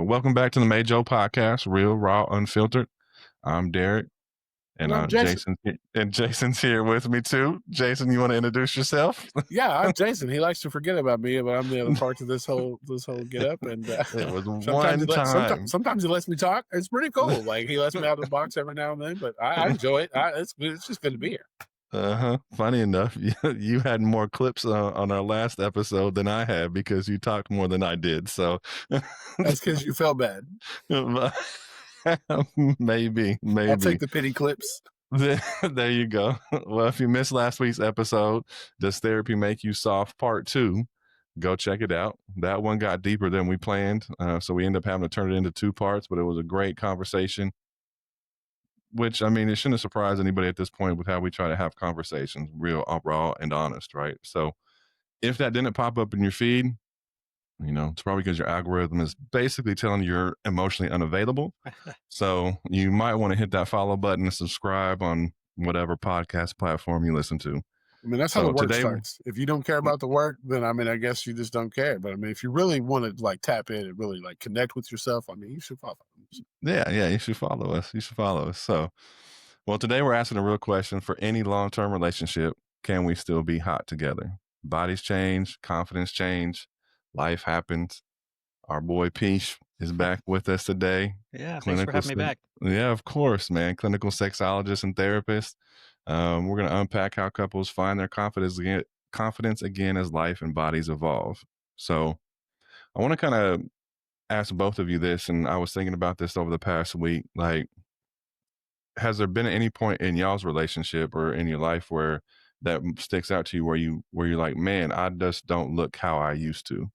Welcome back to the Majo Podcast, Real, Raw, Unfiltered. I'm Derek, and And I'm Jason. Jason's here with me too. Jason, you want to introduce yourself? Yeah, I'm Jason. He likes to forget about me, but I'm the other part of this whole get up. And It was sometimes one time. sometimes he lets me talk. It's pretty cool. Like he lets me out of the box every now and then, but I enjoy it. It's just good to be here. Funny enough, you had more clips on our last episode than I had because you talked more than I did. So That's because you felt bad. maybe. I'll take the pity clips. There you go. Well, if you missed last week's episode, Does Therapy Make You Soft Part 2, go check it out. That one got deeper than we planned. So we ended up having to turn it into 2 parts, but it was a great conversation, which, I mean, it shouldn't surprise anybody at this point with how we try to have conversations, real, raw, and honest, right? So if that didn't pop up in your feed, it's probably because your algorithm is basically telling you you're emotionally unavailable. So you might want to hit that follow button and subscribe on whatever podcast platform you listen to. I mean, that's how the work starts. If you don't care about the work, then I guess you just don't care. But I mean, if you really want to like tap in and really like connect with yourself, I mean, you should follow. Yeah, you should follow us. So, well, today we're asking a real question: for any long-term relationship, can we still be hot together? Bodies change, confidence change, life happens. Our boy Piyush is back with us today. Yeah, thanks for having me back. Yeah, of course, man. Clinical sexologist and therapist. We're going to unpack how couples find their confidence again as life and bodies evolve. So I want to kind of ask both of you this, and I was thinking about this over the past week. Like, has there been any point in y'all's relationship or in your life where that sticks out to you where you're like, man, I just don't look how I used to?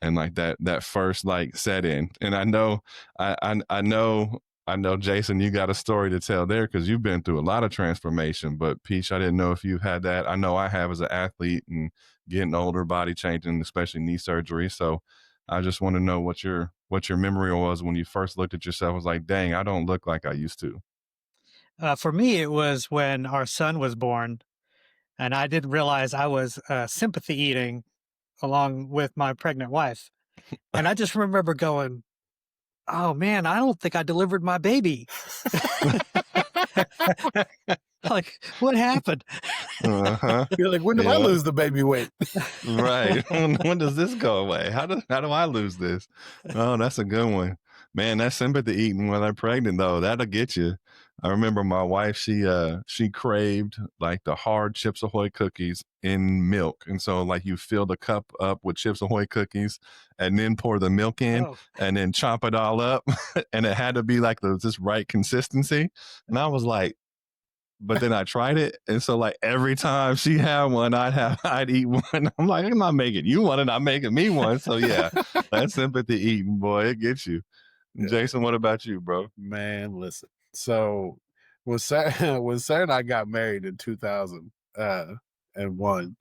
And like that first like set in. And I know Jason, you got a story to tell there because you've been through a lot of transformation. But Peach, I didn't know if you've had that. I know I have as an athlete and getting older, body changing, especially knee surgery. So I just want to know what your memory was when you first looked at yourself. Was like, dang, I don't look like I used to. For me, it was when our son was born, and I didn't realize I was sympathy eating along with my pregnant wife. And I just remember going, oh man, I don't think I delivered my baby. Like, what happened? You're like, when do I lose the baby weight? Right. When does this go away? How do I lose this? Oh, that's a good one. Man, that sympathy eating when they're pregnant though, that'll get you. I remember my wife, she craved like the hard Chips Ahoy cookies in milk. And so like you fill the cup up with Chips Ahoy cookies and then pour the milk in and then chop it all up. And it had to be like this right consistency. And I was like, but then I tried it. And so like every time she had one, I'd eat one. I'm like, I'm not making you one and I'm making me one. So yeah, that sympathy eating, boy, it gets you. Yeah. Jason, what about you, bro? Man, listen. So when Sarah and I got married in 2001,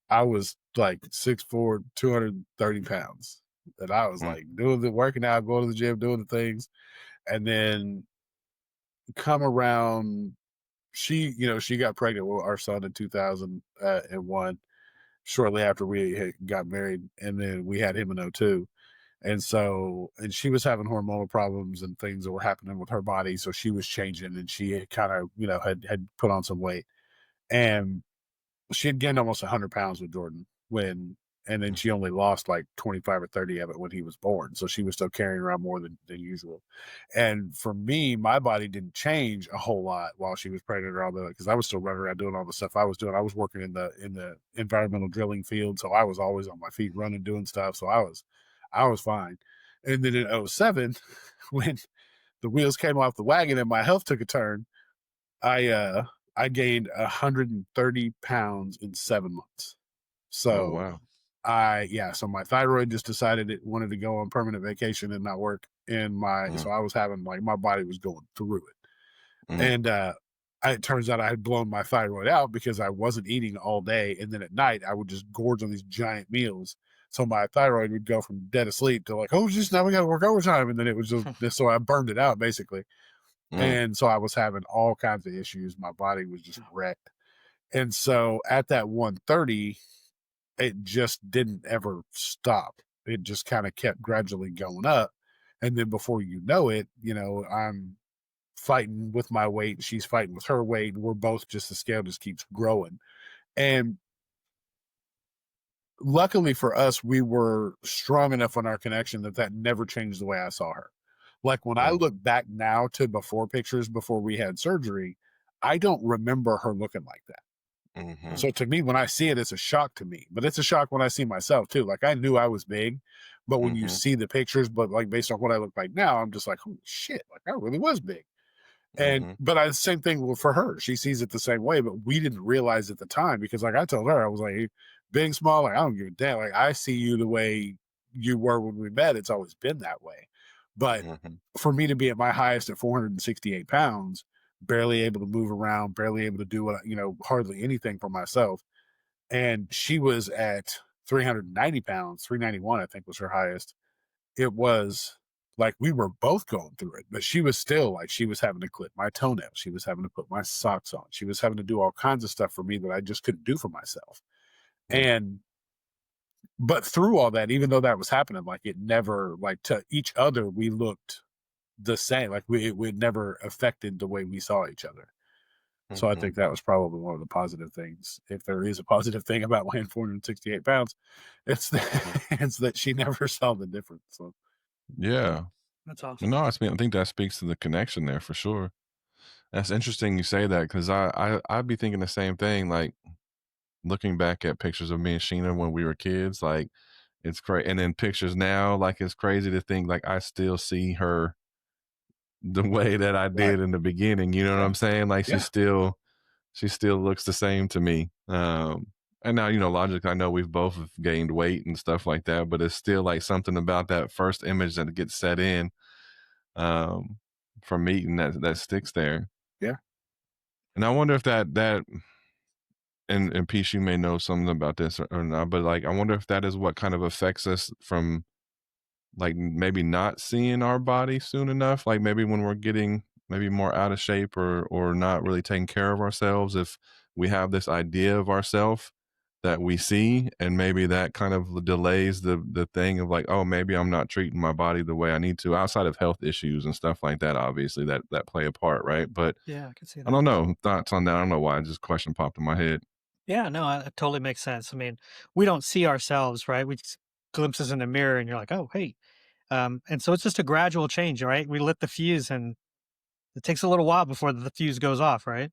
I was like 6'4", 230 pounds. And I was like working out, going to the gym, doing the things. And then come around, she got pregnant with our son in 2001, shortly after we got married. And then we had him in 2002. And she was having hormonal problems and things that were happening with her body. So she was changing and she kind of, had put on some weight, and she had gained almost 100 pounds with Jordan and then she only lost like 25 or 30 of it when he was born. So she was still carrying around more than usual. And for me, my body didn't change a whole lot while she was pregnant or all that, because I was still running around doing all the stuff I was doing. I was working in the environmental drilling field. So I was always on my feet running, doing stuff. So I was fine. And then in 2007, when the wheels came off the wagon and my health took a turn, I gained 130 pounds in 7 months. So wow. So my thyroid just decided it wanted to go on permanent vacation and not work. And so I was having like, my body was going through it. And it turns out I had blown my thyroid out because I wasn't eating all day. And then at night I would just gorge on these giant meals. So my thyroid would go from dead asleep to like, oh, just now we got to work overtime. And then it was just, so I burned it out basically. And so I was having all kinds of issues. My body was just wrecked. And so at that 130, it just didn't ever stop. it just kind of kept gradually going up. And then before you know it, I'm fighting with my weight, she's fighting with her weight, and we're both just, the scale just keeps growing. And luckily for us, we were strong enough on our connection that never changed the way I saw her. Like when I Yeah. look back now to before pictures before we had surgery, I don't remember her looking like that. Mm-hmm. So to me, when I see it, it's a shock to me. But it's a shock when I see myself too. Like I knew I was big, but when you see the pictures, but like based on what I look like now, I'm just like, holy shit, like I really was big. And but I same thing for her. She sees it the same way, but we didn't realize at the time because like I told her, I was like, big, small, like I don't give a damn. Like I see you the way you were when we met. It's always been that way. But for me to be at my highest at 468 pounds, barely able to move around, barely able to do what, hardly anything for myself. And she was at 390 pounds, 391, I think was her highest. It was like we were both going through it, but she was still like, she was having to clip my toenails. She was having to put my socks on. She was having to do all kinds of stuff for me that I just couldn't do for myself. And, but through all that, even though that was happening, like it never, like to each other, we looked the same. Like it never affected the way we saw each other. So I think that was probably one of the positive things. If there is a positive thing about weighing 468 pounds, it's that, it's that she never saw the difference. So Yeah. That's awesome. No, I think that speaks to the connection there for sure. That's interesting you say that because I'd be thinking the same thing. Like looking back at pictures of me and Sheena when we were kids, like it's crazy. And then pictures now, like it's crazy to think like I still see her the way that I did in the beginning. You know what I'm saying? Like she still looks the same to me. And now, logically, I know we've both gained weight and stuff like that, but it's still like something about that first image that gets set in from meeting that sticks there. Yeah. And I wonder if that and Peace, you may know something about this or not, but like I wonder if that is what kind of affects us from like maybe not seeing our body soon enough, like maybe when we're getting maybe more out of shape or not really taking care of ourselves, if we have this idea of ourselves that we see, and maybe that kind of delays the thing of like, oh, maybe I'm not treating my body the way I need to, outside of health issues and stuff like that, obviously that play a part, right? But Yeah, I can see I that. don't know, thoughts on that. I don't know why just question popped in my head. Yeah, no, it totally makes sense. I mean, we don't see ourselves, right? We just glimpses in the mirror and you're like, oh, hey. And so it's just a gradual change, right? We lit the fuse and it takes a little while before the fuse goes off, right?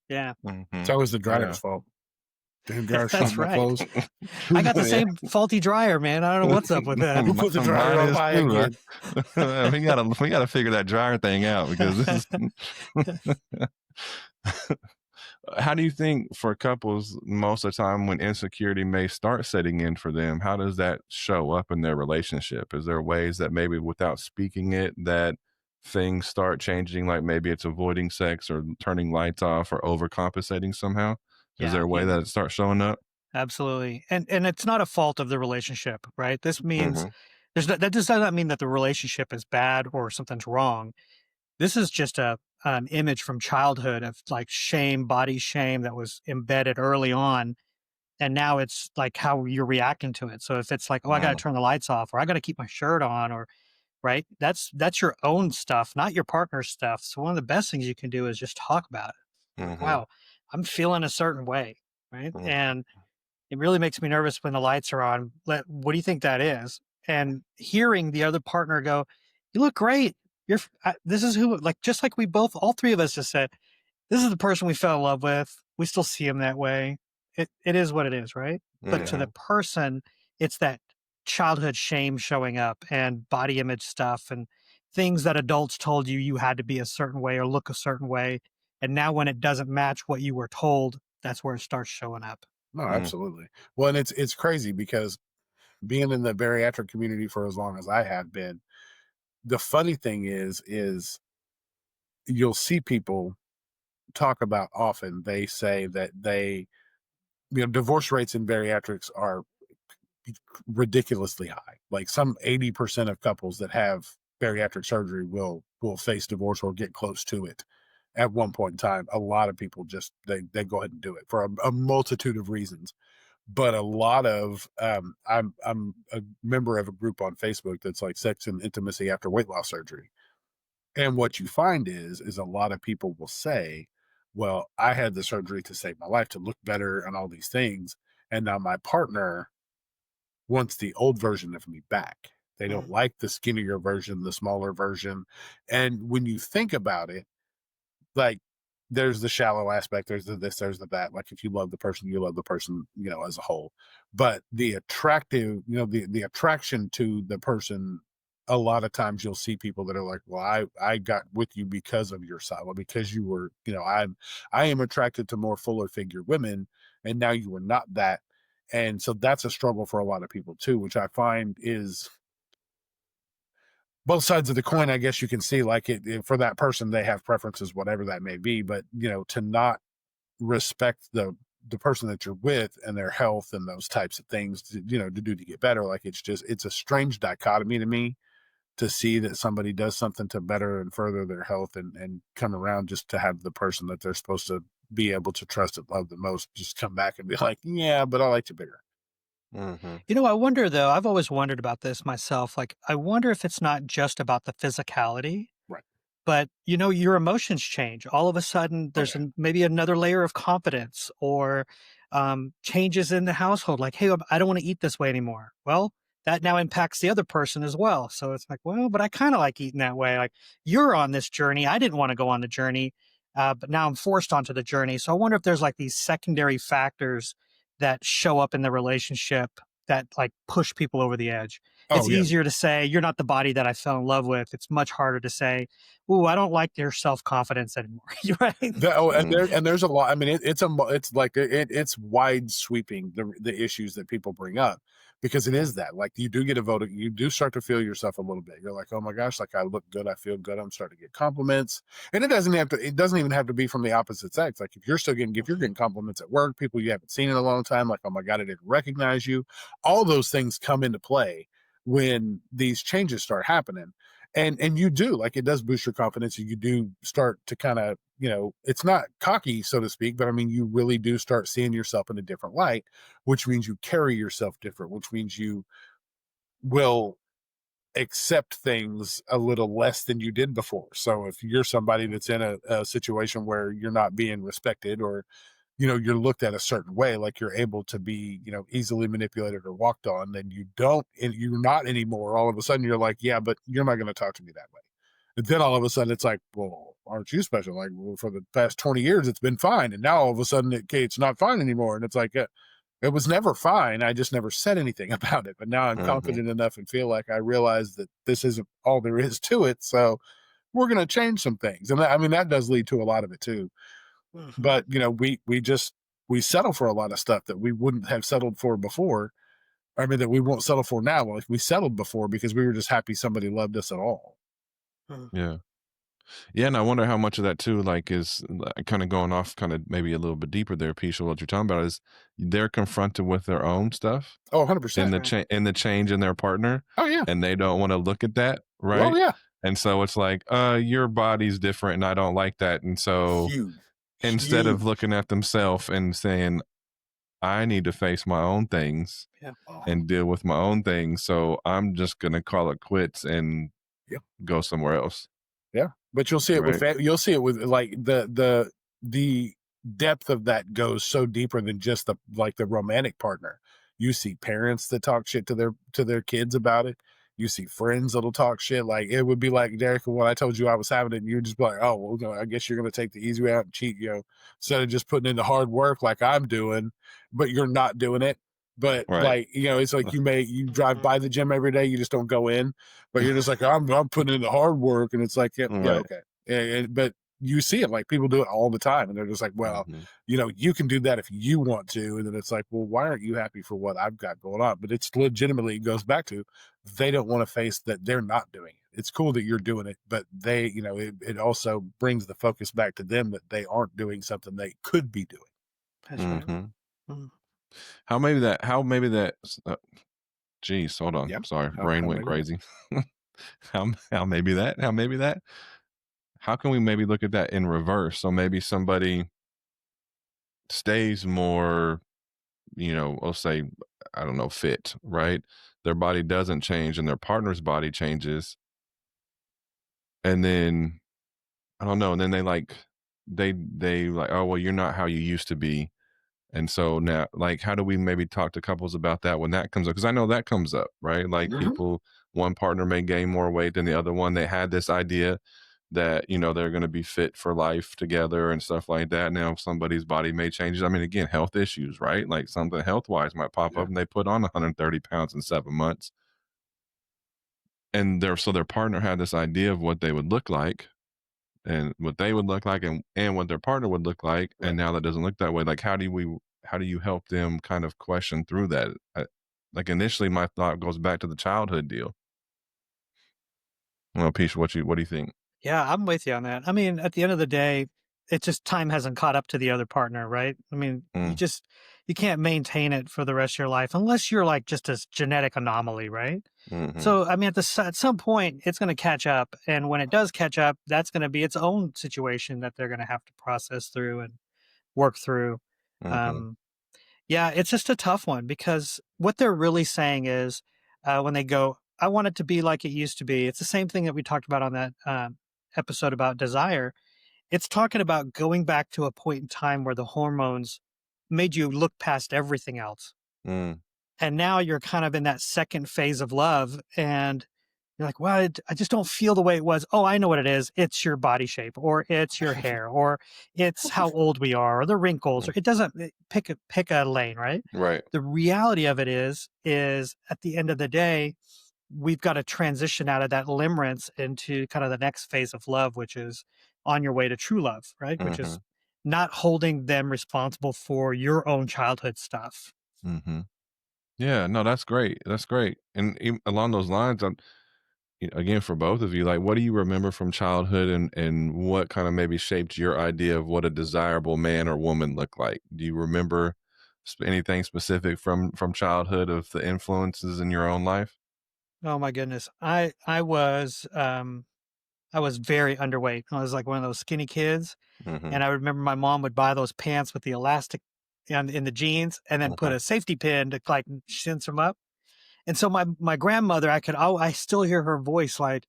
Yeah. It's always the dryer's fault. Damn dryer That's showing my right. clothes. I got the same faulty dryer, man. I don't know what's up with that. Who put the dryer Mine on is high too, right? again? we gotta figure that dryer thing out because this is how do you think for couples most of the time when insecurity may start setting in for them, how does that show up in their relationship? Is there ways that maybe without speaking it that things start changing, like maybe it's avoiding sex or turning lights off or overcompensating somehow? Is there a way that it starts showing up? Absolutely. And it's not a fault of the relationship, that does not mean that the relationship is bad or something's wrong. This is just an image from childhood of like shame, body shame that was embedded early on. And now it's like how you're reacting to it. So if it's like, oh, I got to turn the lights off or I got to keep my shirt on or right, that's your own stuff, not your partner's stuff. So one of the best things you can do is just talk about it. Like, wow, I'm feeling a certain way. Right. And it really makes me nervous when the lights are on. What do you think that is? And hearing the other partner go, "You look great. This is who." Like just like we both, all three of us just said, "This is the person we fell in love with." We still see him that way. It is what it is, right? But to the person, it's that childhood shame showing up and body image stuff and things that adults told you you had to be a certain way or look a certain way. And now when it doesn't match what you were told, that's where it starts showing up. No, absolutely. Well, and it's crazy because being in the bariatric community for as long as I have been, the funny thing is you'll see people talk about often. They say that divorce rates in bariatrics are ridiculously high. Like some 80% of couples that have bariatric surgery will face divorce or get close to it at one point in time. A lot of people just they go ahead and do it for a multitude of reasons. But a lot of I'm a member of a group on Facebook that's like sex and intimacy after weight loss surgery. And what you find is a lot of people will say, well, I had the surgery to save my life, to look better and all these things. And now my partner wants the old version of me back. They don't like the skinnier version, the smaller version. And when you think about it, like, there's the shallow aspect, there's the this, there's the that. Like, if you love the person, you love the person, as a whole. But the attractive, the attraction to the person, a lot of times you'll see people that are like, well, I got with you because of your style, because you were, I am attracted to more fuller figure women, and now you were not that. And so that's a struggle for a lot of people too, which I find is both sides of the coin. I guess you can see, like, for that person, they have preferences, whatever that may be. But to not respect the person that you're with and their health and those types of things to do to get better. Like, it's a strange dichotomy to me to see that somebody does something to better and further their health and come around just to have the person that they're supposed to be able to trust and love the most just come back and be like, yeah, but I liked you bigger. Mm-hmm. I wonder though, I've always wondered about this myself. Like, I wonder if it's not just about the physicality, Right. but your emotions change. All of a sudden, Oh, there's yeah. maybe another layer of confidence or changes in the household. Like, hey, I don't want to eat this way anymore. Well, that now impacts the other person as well. So it's like, well, but I kind of like eating that way. Like, you're on this journey. I didn't want to go on the journey, but now I'm forced onto the journey. So I wonder if there's like these secondary factors that show up in the relationship that like push people over the edge. It's Oh, yeah. easier to say you're not the body that I fell in love with. It's much harder to say, "Ooh, I don't like your self-confidence anymore." You're right. And there's a lot. I mean, it's like it's wide sweeping, the issues that people bring up, because it is that, like, you do get a vote, you do start to feel yourself a little bit. You're like, oh my gosh, like, I look good, I feel good, I'm starting to get compliments, and it doesn't even have to be from the opposite sex. Like, if you're getting compliments at work, people you haven't seen in a long time, like, oh my god, I didn't recognize you. All those things come into play when these changes start happening. And you do, like, it does boost your confidence, and you do start to kind of, it's not cocky, so to speak, but I mean, you really do start seeing yourself in a different light, which means you carry yourself different, which means you will accept things a little less than you did before. So if you're somebody that's in a situation where you're not being respected, or you're looked at a certain way, like, you're able to be, easily manipulated or walked on, then you're not anymore. All of a sudden you're like, yeah, but you're not going to talk to me that way. And then all of a sudden it's like, well, aren't you special? Like, well, for the past 20 years it's been fine, and now all of a sudden it's not fine anymore. And it's like, it was never fine, I just never said anything about it. But now I'm Mm-hmm. confident enough and feel like I realize that this isn't all there is to it, so we're going to change some things. And I mean, that does lead to a lot of it too. Mhm. But we settle for a lot of stuff that we wouldn't have settled for before. I mean, that we won't settle for now. Like, we settled before because we were just happy somebody loved us at all. Mhm. Yeah. Yeah, and I wonder how much of that too, like, is kind of going off, kind of maybe a little bit deeper there, Piece. What you're talking about is they're confronted with their own stuff Oh, in 100%. the change in their partner, Oh, yeah. and they don't want to look at that, Oh, right? yeah. And so it's like, your body's different, and I don't like that. And so Huge. instead of Huge. looking at themselves and saying, I need to face my own things Yeah. Uh-huh. and deal with my own things, so I'm just gonna call it quits and Yeah. go somewhere else, Yeah. But you'll see it with right? you'll see it with, like, the depth of that goes so deeper than just the romantic partner. You see parents that talk shit to their kids about it. You see friends that'll talk shit. Like, it would be like, Derek, when I told you I was having it, and you'd just be like, oh, well, I guess you're gonna take the easy way out and cheat, instead of just putting in the hard work like I'm doing, but you're not doing it. But, Right. like, it's like, you drive Mhm. by the gym every day, you just don't go in, but you're just like, I'm putting in the hard work, and it's like, yeah, yeah, Right. okay. But you see it, like, people do it all the time, and they're just like, well, Mhm. you can do that if you want to. And then it's like, well, why aren't you happy for what I've got going on? But it's legitimately, it goes back to, they don't want to face that they're not doing it. It's cool that you're doing it, but it also brings the focus back to them that they aren't doing something they could be doing. That's right. Mhm. Mhm. How maybe that geez, hold on. Yeah. Sorry, brain How went maybe that. crazy. How maybe that? How can we maybe look at that in reverse? So maybe somebody stays more let's say, I don't know, fit, right? Their body doesn't change and their partner's body changes. And then, I don't know. And then they like, oh, well, you're not how you used to be. And so now, like, how do we maybe talk to couples about that when that comes up? Because I know that comes up, right? Like, Mhm. one partner may gain more weight than the other one. They had this idea that, they're going to be fit for life together and stuff like that. Now, somebody's body may change. I mean, again, health issues, right? Like something health wise might pop Yeah. up and they put on 130 pounds in 7 months. And their partner had this idea of what they would look like and what they would look like and what their partner would look like, and Right. now that doesn't look that way. Like, how do you help them kind of question through that? Like, initially my thought goes back to the childhood deal. Well, Peach, what do you think? Yeah, I'm with you on that. I mean, at the end of the day, it's just time hasn't caught up to the other partner, right? I mean, Mm, you can't maintain it for the rest of your life unless you're like just a genetic anomaly, right? mm-hmm, So, I mean, at some point, it's going to catch up, and when it does catch up, that's going to be its own situation that they're going to have to process through and work through. mm-hmm, Um, yeah, it's just a tough one because what they're really saying is when they go, I want it to be like it used to be. It's the same thing that we talked about on that episode about desire. It's talking about going back to a point in time where the hormones made you look past everything else. mm, And now you're kind of in that second phase of love. And you're like, well, I just don't feel the way it was. Oh, I know what it is. It's your body shape, or it's your hair, or it's how old we are, or the wrinkles, mm, or it doesn't pick a lane, right? right. The reality of it is at the end of the day, we've got to transition out of that limerence into kind of the next phase of love, which is on your way to true love, right? Which Mm-hmm, is not holding them responsible for your own childhood stuff. mm-hmm. Yeah, no, that's great. That's great. And along those lines, again, for both of you, like, what do you remember from childhood, and what kind of maybe shaped your idea of what a desirable man or woman looked like? Do you remember anything specific from childhood of the influences in your own life? Oh my goodness. I was very underweight. I was like one of those skinny kids. Mm-hmm. And I remember my mom would buy those pants with the elastic in the jeans and then put Mm-hmm. a safety pin to like cinch them up. And so my grandmother, I still hear her voice like,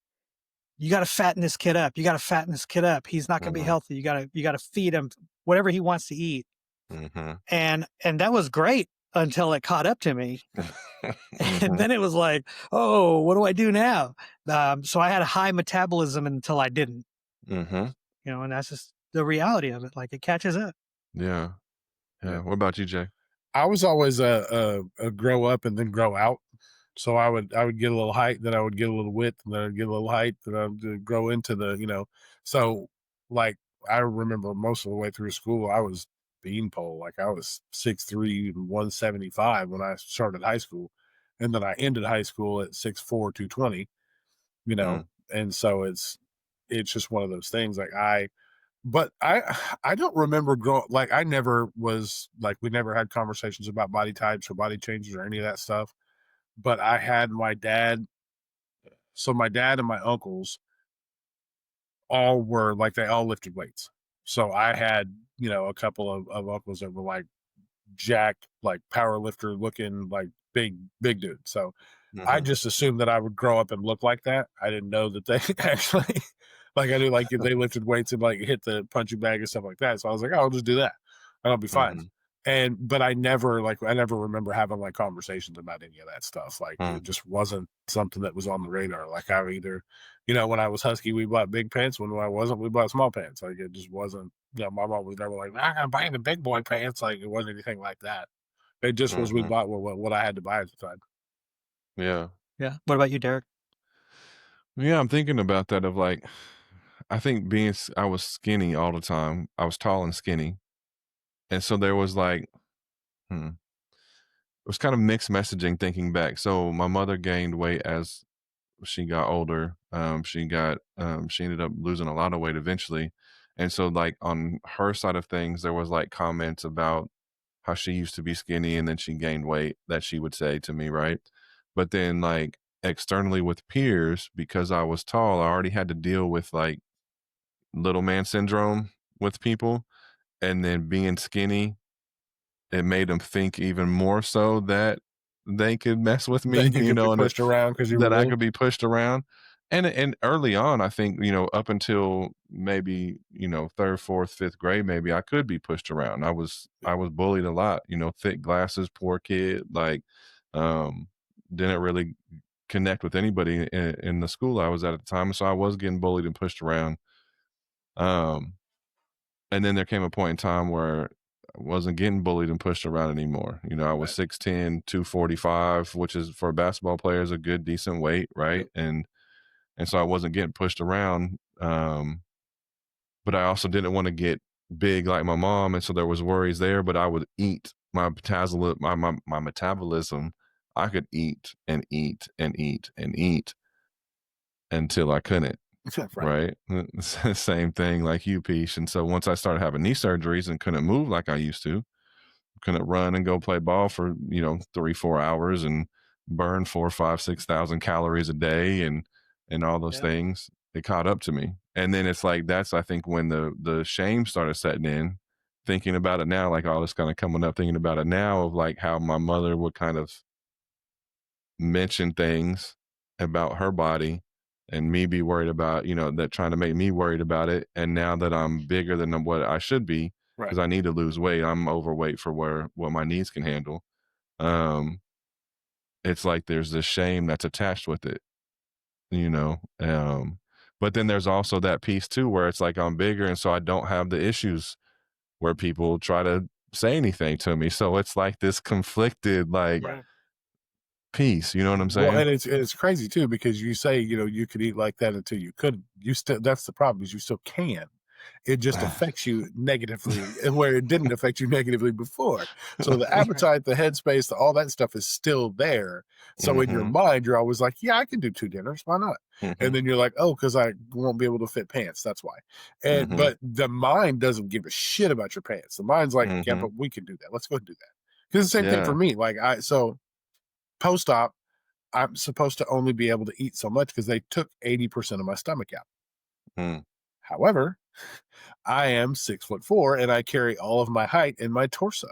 you got to fatten this kid up. You got to fatten this kid up. He's not going to be Mm-hmm. healthy. You got to feed him whatever he wants to eat. Mm-hmm. And that was great until it caught up to me. And Mm-hmm. then it was like, oh, what do I do now? So I had a high metabolism until I didn't, Mm-hmm. and that's just the reality of it. Like it catches up. Yeah. Yeah. Yeah. What about you, Jay? I was always a grow up and then grow out. So I would get a little height, then I would get a little width, and then I'd get a little height, then I would grow into So like I remember most of the way through school, I was beanpole. Like I was 6'3" and 175 when I started high school, and then I ended high school at 6'4", 220. You Mm, know, and so it's just one of those things. But I don't remember growing like I never was like we never had conversations about body types or body changes or any of that stuff. But I had my dad. So my dad and my uncles all were like they all lifted weights. So I had a couple of uncles that were like jacked, like power lifter looking, like big dude. So I mm-hmm. just assumed that I would grow up and look like that. I didn't know that they actually like I knew like if they lifted weights and like hit the punching bag and stuff like that. So I was like, oh, I'll just do that and I'll be fine. Mm-hmm. But I never remember having like conversations about any of that stuff. Like it just wasn't something that was on the radar. Like I either, when I was husky, we bought big pants. When I wasn't, we bought small pants. Like it just wasn't. My mom was never like, I'm gonna buy the big boy pants. Like it wasn't anything like that. It just was we Mm-hmm. bought what I had to buy at the time. Yeah. Yeah. What about you, Derek? Yeah, I'm thinking about that of like, I think I was skinny all the time. I was tall and skinny. And so there was like, it was kind of mixed messaging thinking back. So my mother gained weight as she got older. She ended up losing a lot of weight eventually. And so like on her side of things, there was like comments about how she used to be skinny and then she gained weight that she would say to me, right? But then like externally with peers, because I was tall, I already had to deal with like little man syndrome with people, and then being skinny, it made them think even more so that they could mess with me, That you you could be know, and pushed around because you were that I little. could be pushed around. And early on, I think, you know, up until maybe, you know, third, fourth, fifth grade, maybe I could be pushed around. I was bullied a lot, you know, thick glasses, poor kid, like, um, didn't really connect with anybody in the school I was at the time. So I was getting bullied and pushed around. Um, and then there came a point in time where I wasn't getting bullied and pushed around anymore. You know, I was Right. 6'10", 245, which is for a basketball player is a good, decent weight, right? Yep. And so I wasn't getting pushed around. But I also didn't want to get big like my mom, and so there was worries there. But I would eat my metabolism. I could eat and eat and eat and eat until I couldn't. Right. Right. Same thing like you, Peach. And so once I started having knee surgeries and couldn't move like I used to, couldn't run and go play ball for, you know, 3-4 hours and burn 4, 5, 6,000 calories a day and all those Yeah. things, it caught up to me. And then it's like that's I think when the shame started setting in, thinking about it now, like all this kind of coming up, thinking about it now of like how my mother would kind of mention things about her body and me be worried about, you know, that trying to make me worried about it. And now that I'm bigger than what I should be, Right. because I need to lose weight, I'm overweight for what my knees can handle. It's like there's this shame that's attached with it, you know. But then there's also that piece too where it's like I'm bigger and so I don't have the issues where people try to say anything to me. So it's like this conflicted like Yeah. piece, you know what I'm Well, saying? and it's crazy too because you say, you know, you could eat like that until you couldn't. You still that's the problem is you still can. It just affects you negatively where it didn't affect you negatively before. So the appetite, the headspace, all that stuff is still there. So in your Mhm, mind, you're always like, yeah, I can do 2 dinners. Why not? And mhm, then you're like, oh, because I won't be able to fit pants. That's why. And mhm, but the mind doesn't give a shit about your pants. The mind's like, yeah, mhm. but we can do that. Let's go and do that. Because the same thing for Yeah. me. Like post op, I'm supposed to only be able to eat so much because they took 80% of my stomach out. Mm, However, I am 6'4" and I carry all of my height in my torso.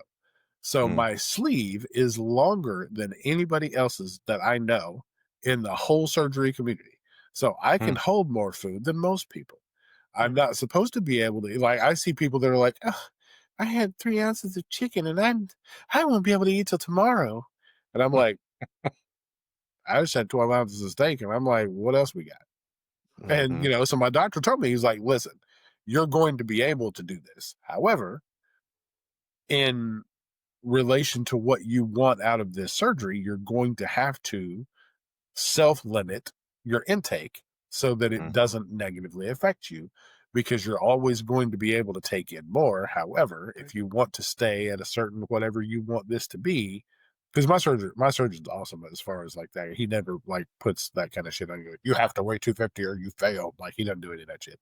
So mm, my sleeve is longer than anybody else's that I know in the whole surgery community. So I can mm. hold more food than most people. I'm Mm. not supposed to be able to like I see people that are like, oh, I had 3 ounces of chicken and I won't be able to eat till tomorrow. And I'm like, I just had 12 ounces of steak, and I'm like, what else we got? And, Mhm, so my doctor told me, he's like, listen, you're going to be able to do this. However, in relation to what you want out of this surgery, you're going to have to self limit your intake so that it mm, doesn't negatively affect you because you're always going to be able to take in more. However, if you want to stay at a certain whatever you want this to be, because my surgeon's awesome as far as like that. He never like puts that kind of shit on you. You have to weigh 250 or you fail. Like he doesn't do any of that shit.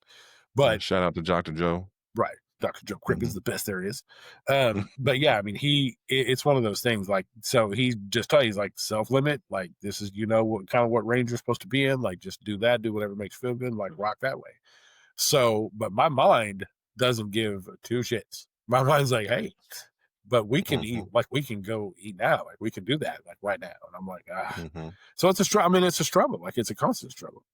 yeah, But shout out to Dr. Joe. right. Dr. Joe Cripp is Mhm, the best there is. But yeah, I mean, it's one of those things like, so he just tell you, he's like self limit, like this is, what kind of what range you're supposed to be in, like just do that, do whatever makes you feel good, like rock that way. So, but my mind doesn't give two shits. My mind's like, hey, but we can eat, mhm, like we can go eat now, like we can do that, like right now. And I'm like, ah. mhm. So it's a struggle. I mean, it's a struggle, like it's a constant struggle.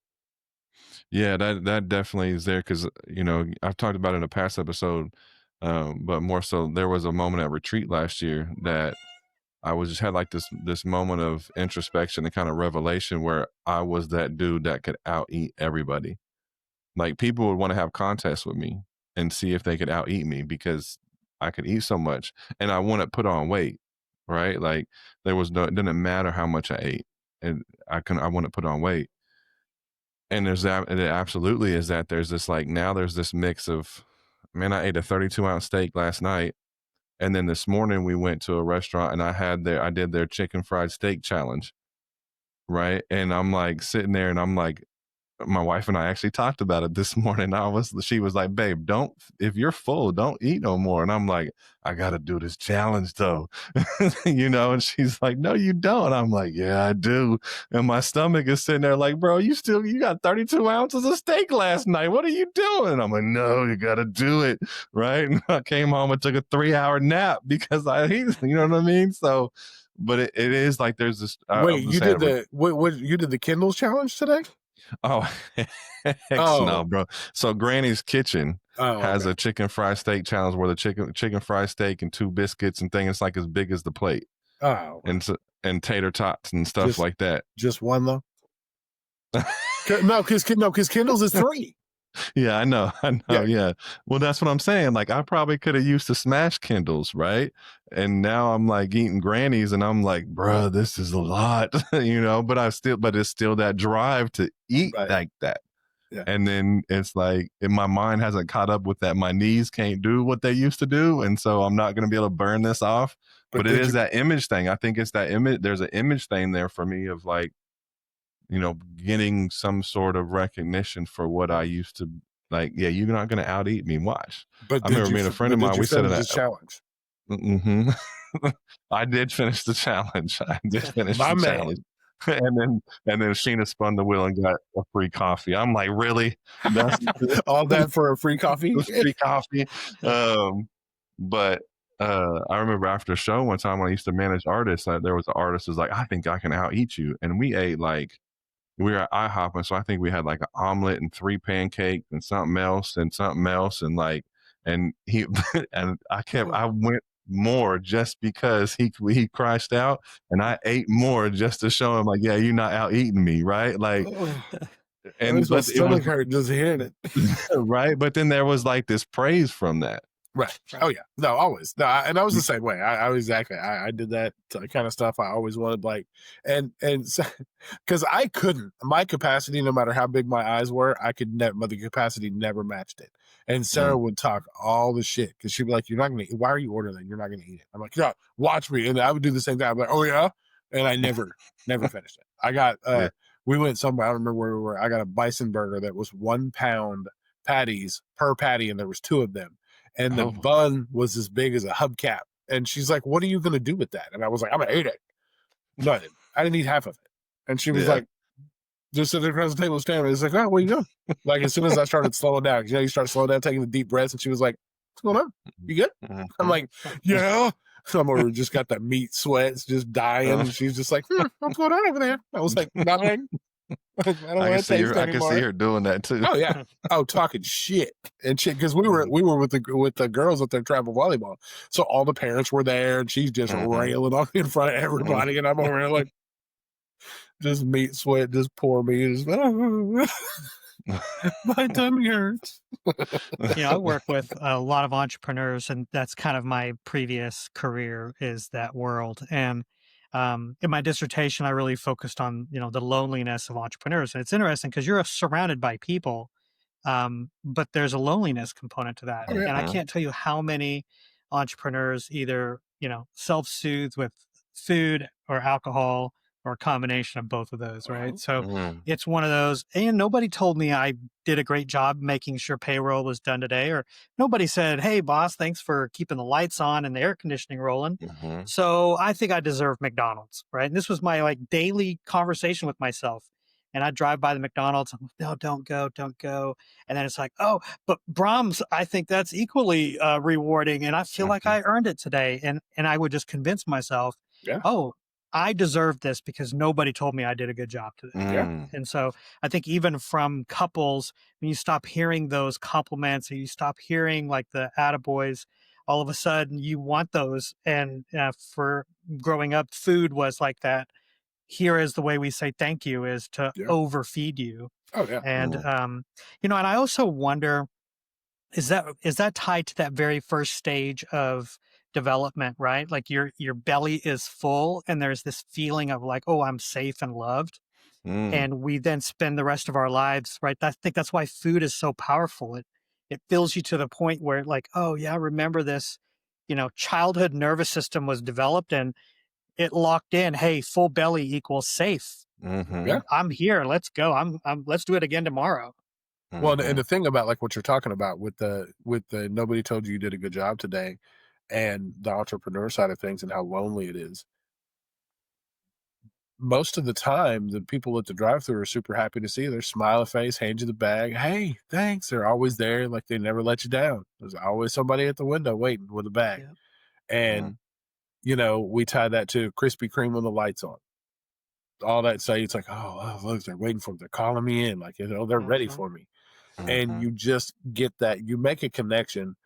Yeah, that definitely is there because, you know, I've talked about it in a past episode, but more so there was a moment at retreat last year that I was just had like this moment of introspection and kind of revelation where I was that dude that could out eat everybody. Like people would want to have contests with me and see if they could out eat me because I could eat so much and I wouldn't put on weight, right? Like there was no, it didn't matter how much I ate and I wouldn't put on weight. And there's that, and it absolutely is that there's this like, now there's this mix of, man, I ate a 32-ounce steak last night. And then this morning we went to a restaurant and I did their chicken fried steak challenge. Right. And I'm like sitting there and I'm like, my wife and I actually talked about it this morning. She was like, babe, if you're full, don't eat no more. And I'm like, I got to do this challenge though, and she's like, no, you don't. I'm like, yeah, I do. And my stomach is sitting there like, bro, you got 32 ounces of steak last night. What are you doing? I'm like, no, you got to do it. Right. And I came home and took a 3-hour nap because you know what I mean? So, but it is like, there's this, Wait, you did you did the Kindles challenge today? Oh, heck no, bro. So Granny's Kitchen has a chicken fried steak challenge where the chicken fried steak and 2 biscuits and things, it's like as big as the plate. Oh, and tater tots and stuff like that. Just one though? No, because Kindles is 3. Yeah, I know. Yeah. Well, that's what I'm saying. Like, I probably could have used to smash Kindles, right? And now I'm like eating Grannies, and I'm like, bruh, this is a lot, But it's still that drive to eat like that. Yeah. And then it's like, my mind hasn't caught up with that. My knees can't do what they used to do, and so I'm not going to be able to burn this off. But it is that image thing. I think it's that image. There's an image thing there for me of like, getting some sort of recognition for what I used to like. Yeah, you're not going to out eat me. Watch. But I remember meeting a friend of mine. We said the challenge. Mm-hmm. I did finish the challenge. Challenge. And then Sheena spun the wheel and got a free coffee. I'm like, really? That's all that for a free coffee? Free coffee. But I remember after a show one time when I used to manage artists, there was an artist who was like, I think I can out eat you. And we ate we were at IHOP, and so I think we had like an omelet and 3 pancakes and something else and he and I went more just because he crashed out, and I ate more just to show him like, yeah, you're not out eating me, right? Like, and my stomach hurt just hearing it, right? But then there was like this praise from that. Right. Oh yeah. No, always. No, and I was the same way. I did that kind of stuff. I always wanted and because I couldn't, my capacity, no matter how big my eyes were, I could never, but the capacity never matched it. And Sarah would talk all the shit because she'd be like, "You're not gonna eat. Why are you ordering that? You're not gonna eat it." I'm like, "Yeah, watch me." And I would do the same thing. I'm like, "Oh yeah," and I never finished it. I got we went somewhere. I don't remember where we were. I got a bison burger that was 1 pound patties per patty, and there was 2 of them. And the bun was as big as a hubcap. And she's like, what are you going to do with that? And I was like, I'm going to eat it. No, I didn't eat half of it. And she was like, just sitting across the table staring. It's like, oh, where you going? Like, as soon as I started slowing down, you start slowing down, taking the deep breaths. And she was like, what's going on? You good? I'm like, yeah. Somewhere just got the meat sweats just dying. And she's just like, what's going on over there? I was like, nothing. I can see her doing that too. Oh yeah. Oh, talking shit and shit because we were with the girls at their travel volleyball, so all the parents were there, and she's just railing on me in front of everybody, and I'm over there like just meat sweat, just pour me, just my tummy hurts. I work with a lot of entrepreneurs, and that's kind of my previous career is that world. And in my dissertation, I really focused on, the loneliness of entrepreneurs. And it's interesting because you're surrounded by people, but there's a loneliness component to that. And I can't tell you how many entrepreneurs either, self-soothe with food or alcohol or a combination of both of those, right? So it's one of those, and nobody told me I did a great job making sure payroll was done today, or nobody said, hey boss, thanks for keeping the lights on and the air conditioning rolling. So I think I deserve McDonald's, right? And this was my daily conversation with myself. And I drive by the McDonald's, I'm like, no, don't go. And then it's like, oh, but Brahms, I think that's equally rewarding. And I feel like I earned it today. And I would just convince myself, oh, I deserve this because nobody told me I did a good job today. And so I think even from couples, when you stop hearing those compliments, or you stop hearing the attaboys, all of a sudden you want those. And for growing up, food was like that. Here is the way we say thank you is to overfeed you. Oh yeah. And, and I also wonder, is that tied to that very first stage of development, right? Like your belly is full and there's this feeling of oh, I'm safe and loved. And we then spend the rest of our lives, right? I think that's why food is so powerful. It fills you to the point where oh yeah, remember this, childhood nervous system was developed and it locked in, hey, full belly equals safe. Mm-hmm. Yeah. I'm here. Let's go. Let's do it again tomorrow. Well, and Mm-hmm. the thing about like what you're talking about with the nobody told you you did a good job today, and the entrepreneur side of things and how lonely it is. Most of the time, the people at the drive-thru are super happy to see you. They're smile face, hand you the bag. Hey, thanks. They're always there. Like they never let you down. There's always somebody at the window waiting with a bag. Yeah. And, we tie that to Krispy Kreme when the lights on. All that say, it's like, oh, look, they're waiting for me. They're calling me in. Like, they're ready Mhm. for me. And Mm-hmm. you just get that. You make a connection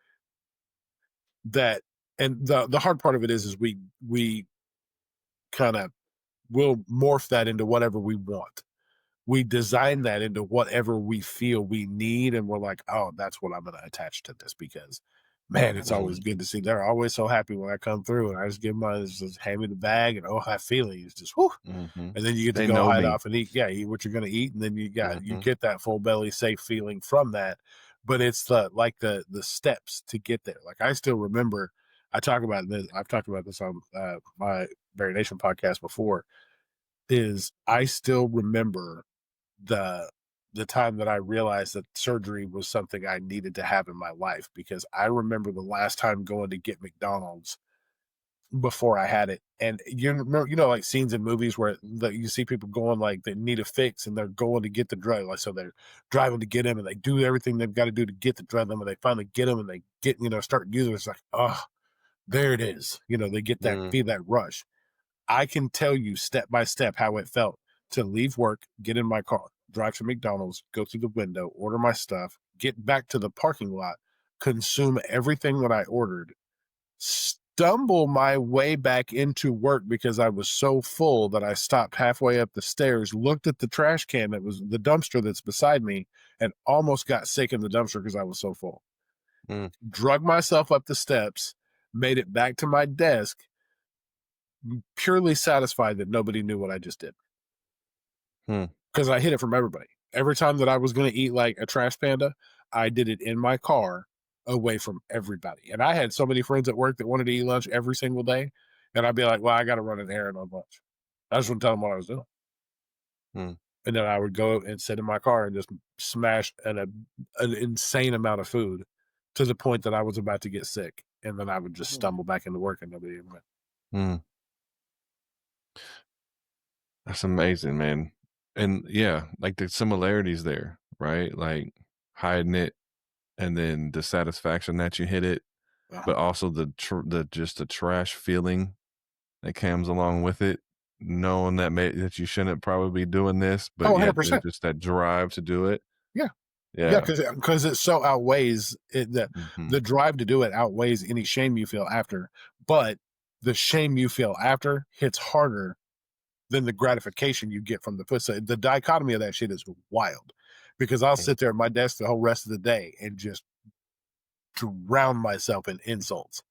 that, and the hard part of it is we kind of will morph that into whatever we want. We design that into whatever we feel we need, and we're like, oh, that's what I'm going to attach to this because, man, it's always good to see. They're always so happy when I come through, and I just give them just hand me the bag, and that feeling is just whoo. Mm-hmm. And then you get to They go know hide me. off and eat. Yeah, eat what you're going to eat, and then you Mm-hmm. get that full belly safe feeling from that. But it's the steps to get there. Like I still remember, I talk about this. I've talked about this on my Variation podcast before. Is I still remember the the time that I realized that surgery was something I needed to have in my life because I remember the last time going to get McDonald's before I had it. And like scenes in movies where you see people going like they need a fix and they're going to get the drug. Like, so they're driving to get him and they do everything they've got to do to get the drug. And when they finally get him and they get, start using it, it's like, oh, there it is. They get that, Mm-hmm. feel that rush. I can tell you step by step how it felt to leave work, get in my car, drive to McDonald's, go through the window, order my stuff, get back to the parking lot, consume everything that I ordered, stumble my way back into work because I was so full that I stopped halfway up the stairs, looked at the trash can that was the dumpster that's beside me, and almost got sick in the dumpster because I was so full. Mm-hmm. Drug myself up the steps, made it back to my desk, purely satisfied that nobody knew what I just did. Because I hid it from everybody. Every time that I was going to eat like a trash panda, I did it in my car away from everybody. And I had so many friends at work that wanted to eat lunch every single day. And I'd be like, well, I got to run an errand on lunch. I just wouldn't tell them what I was doing. Mm-hmm. And then I would go and sit in my car and just smash an insane amount of food to the point that I was about to get sick. And then I would just stumble back into work and nobody even went. Mm-hmm. That's amazing, man. And yeah, like the similarities there, right? Like hiding it and then the satisfaction that you hit it, but also the just the trash feeling that comes along with it, knowing that you shouldn't probably be doing this, Oh, but yet there's 100%. just that drive to do it. Yeah. Yeah, Yeah. because it so outweighs it, Mm-hmm. the drive to do it outweighs any shame you feel after. But the shame you feel after hits harder than the gratification you get from the food. So the dichotomy of that shit is wild. Because I'll sit there at my desk the whole rest of the day and just drown myself in insults.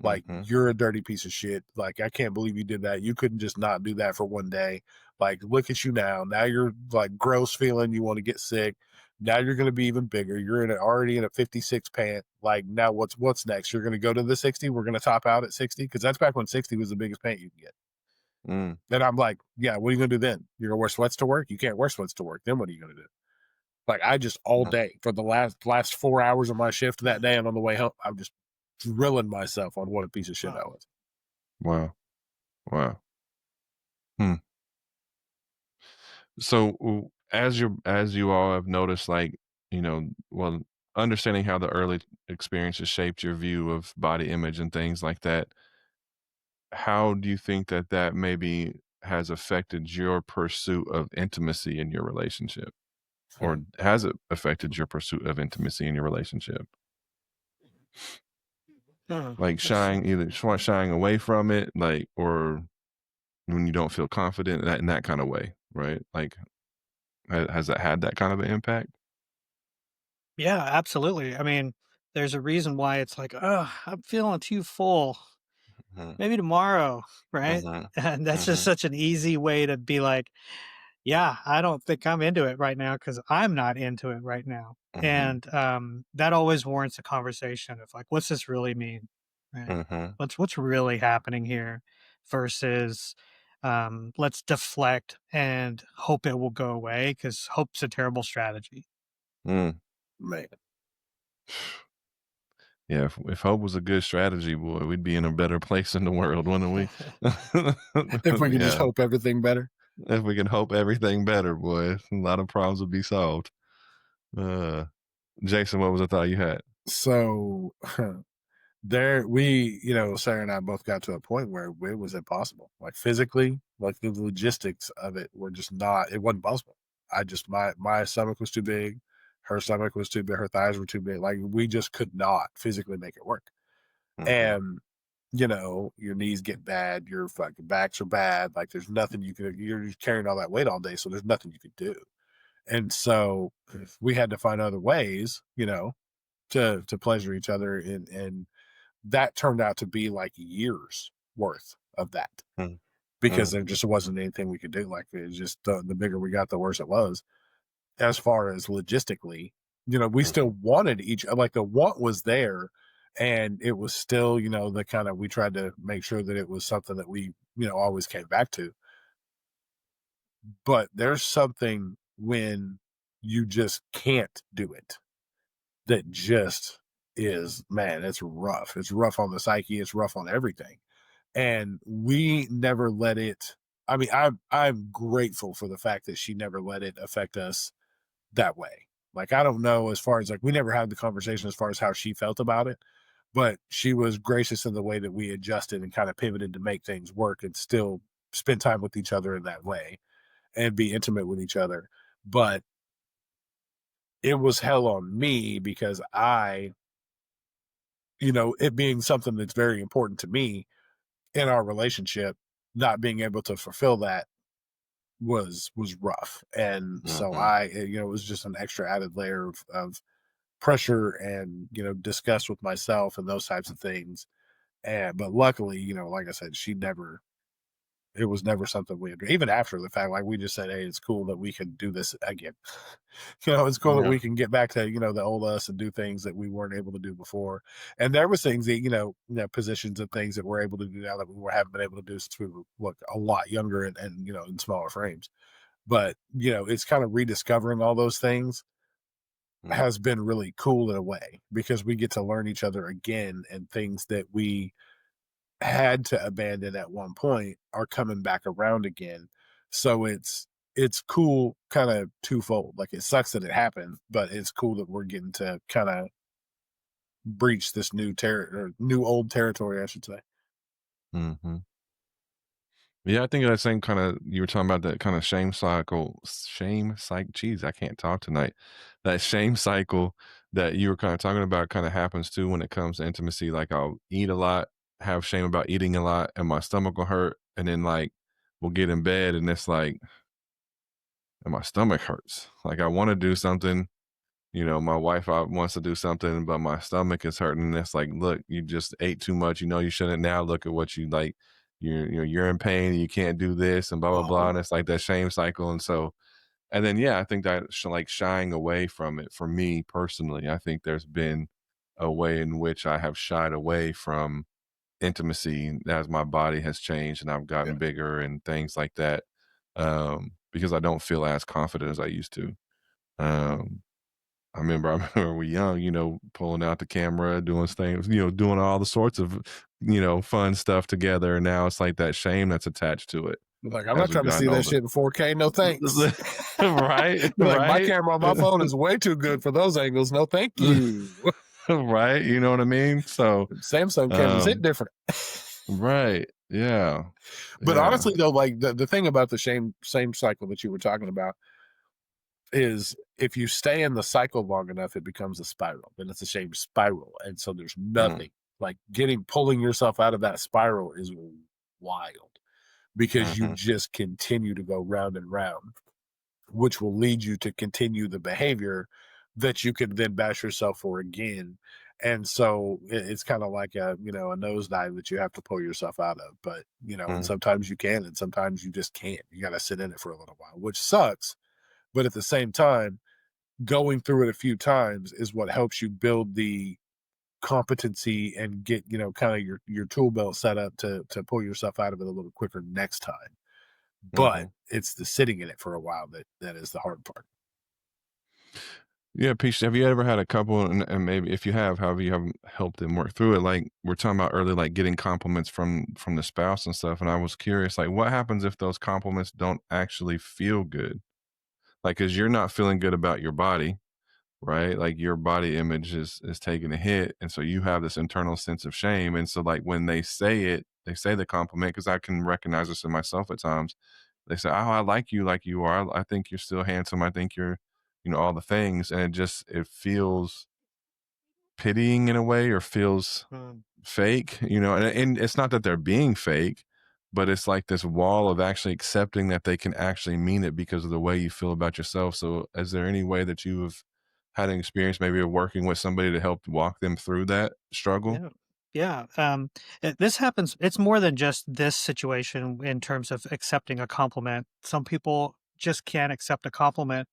Like, Mm-hmm. you're a dirty piece of shit. Like, I can't believe you did that. You couldn't just not do that for one day. Like, look at you now. Now you're like gross feeling. You want to get sick. Now you're going to be even bigger. You're already in a 56 pant. Like, now what's next? You're going to go to the 60. We're going to top out at 60 because that's back when 60 was the biggest pant you can get. Mm. Then I'm like, yeah, what are you going to do then? You're going to wear sweats to work? You can't wear sweats to work. Then what are you going to do? Like, I just all day for the last 4 hours of my shift that day and on the way home, I'm just drilling myself on what a piece of shit I was. Wow. Wow. Hmm. So as you all have noticed, like, well, understanding how the early experiences shaped your view of body image and things like that, how do you think that maybe has affected your pursuit of intimacy in your relationship? Or has it affected your pursuit of intimacy in your relationship? Like shying away from it, like, or when you don't feel confident in that kind of way, right? Like, has that had that kind of an impact? Yeah, absolutely. I mean, there's a reason why it's like, oh, I'm feeling too full. Mhm, Maybe tomorrow, right? mhm, And that's just mhm, such an easy way to be like, yeah, I don't think I'm into it right now because I'm not into it right now. mhm, And that always warrants a conversation of like, what's this really mean? Right? mhm, What's really happening here versus Let's deflect and hope it will go away, because hope's a terrible strategy. Mm. Man. Yeah, if hope was a good strategy, boy, we'd be in a better place in the world, wouldn't we? If we could just Yeah, hope everything better. if we can hope everything better, boy, a lot of problems would be solved. Jason, what was the thought you had? So Sarah and I both got to a point where it was impossible. Like physically, like the logistics of it were just not, it wasn't possible. My stomach was too big. Her stomach was too big. Her thighs were too big. Like we just could not physically make it work. Mm-hmm. And, your knees get bad. Your fucking backs are bad. Like there's nothing you're just carrying all that weight all day. So there's nothing you could do. And so we had to find other ways, to pleasure each other. And that turned out to be like years worth of that, because there just wasn't anything we could do. Like it was just the bigger we got, the worse it was. As far as logistically, we still wanted like the want was there, and it was still, the kind of, we tried to make sure that it was something that we, always came back to. But there's something when you just can't do it that just is, man, it's rough. It's rough on the psyche. It's rough on everything. And we never let it. I mean, I'm grateful for the fact that she never let it affect us that way. Like, I don't know, as far as like, we never had the conversation as far as how she felt about it, but she was gracious in the way that we adjusted and kind of pivoted to make things work and still spend time with each other in that way and be intimate with each other. But it was hell on me because it being something that's very important to me in our relationship, not being able to fulfill that was rough. And so it was just an extra added layer of pressure and, disgust with myself and those types of things. But luckily, like I said, it was never something we had, even after the fact, like we just said, hey, it's cool that we can do this again. It's cool that Yeah. we can get back to, the old us and do things that we weren't able to do before. And there was things that, positions and things that we're able to do now that haven't been able to do since we were a lot younger and, in smaller frames. But, it's kind of rediscovering all those things has been really cool in a way, because we get to learn each other again, and things that we had to abandon at one point are coming back around again. So it's cool, kind of twofold. Like, it sucks that it happened, but it's cool that we're getting to kind of breach this new old territory, I should say. Mm-hmm. Yeah, I think that same kind of, you were talking about that kind of shame cycle. Geez, I can't talk tonight. That shame cycle that you were kind of talking about kind of happens too when it comes to intimacy. Like, I'll eat a lot, have shame about eating a lot, and my stomach will hurt, and then like we'll get in bed, and it's like, and my stomach hurts. Like, I want to do something. My wife wants to do something, but my stomach is hurting. And it's like, look, you just ate too much. You shouldn't. Now look at what you like. You're in pain. And you can't do this, and blah blah blah. And it's like that shame cycle. And so, and then I think that like shying away from it for me personally. I think there's been a way in which I have shied away from intimacy as my body has changed and I've Yeah. gotten bigger and things like that, because I don't feel as confident as I used to. Um, I remember we were young, pulling out the camera, doing things, doing all the sorts of, fun stuff together. And now it's like that shame that's attached to it Like, I'm as not we've trying to see gotten that older. shit in 4K. No thanks. Right, Like, my right. camera on my phone is way too good for those angles. No, thank you. Right. You know what I mean? So, Samsung cameras hit different. right. Yeah. But Yeah. honestly, though, like the thing about the same cycle that you were talking about is, if you stay in the cycle long enough, it becomes a spiral. Then it's a shame spiral. And so there's nothing like pulling yourself out of that spiral is wild, because you just continue to go round and round, which will lead you to continue the behavior that you can then bash yourself for again. And so it's kind of like a nosedive that you have to pull yourself out of. But, and sometimes you can, and sometimes you just can't. You got to sit in it for a little while, which sucks. But at the same time, going through it a few times is what helps you build the competency and get, kind of your tool belt set up to pull yourself out of it a little quicker next time. but Mhm. it's the sitting in it for a while that is the hard part. Yeah, Peach, have you ever had a couple, and maybe if you have, how have you have helped them work through it? Like we're talking about earlier, like getting compliments from the spouse and stuff. And I was curious, like, what happens if those compliments don't actually feel good? Like, because you're not feeling good about your body, right? Like your body image is taking a hit, and so you have this internal sense of shame. And so, like when they say it, they say the compliment, because I can recognize this in myself at times. They say, "Oh, I like you you are. I think you're still handsome. I think you're, all the things," and it feels pitying in a way, or feels Mm. fake, and it's not that they're being fake, but it's like this wall of actually accepting that they can actually mean it because of the way you feel about yourself. So is there any way that you have had an experience maybe of working with somebody to help walk them through that struggle? Yeah. Yeah. This happens. It's more than just this situation in terms of accepting a compliment. Some people just can't accept a compliment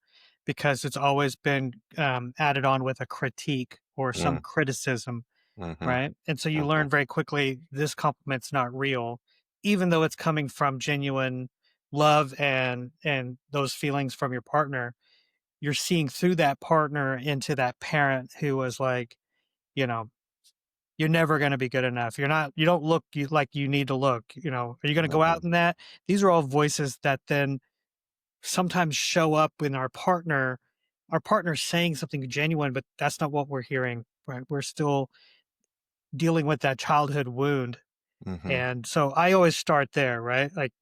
because it's always been added on with a critique or some Mm, criticism, mhm, right? And so you mhm, learn very quickly this compliment's not real, even though it's coming from genuine love and those feelings from your partner. You're seeing through that partner into that parent who was like, you know, you're never gonna be good enough. You don't look like you need to look, Are you gonna go out mhm, in that? These are all voices that then sometimes show up in our partner saying something genuine, but that's not what we're hearing, right? We're still dealing with that childhood wound. mhm, And so I always start there, right? Like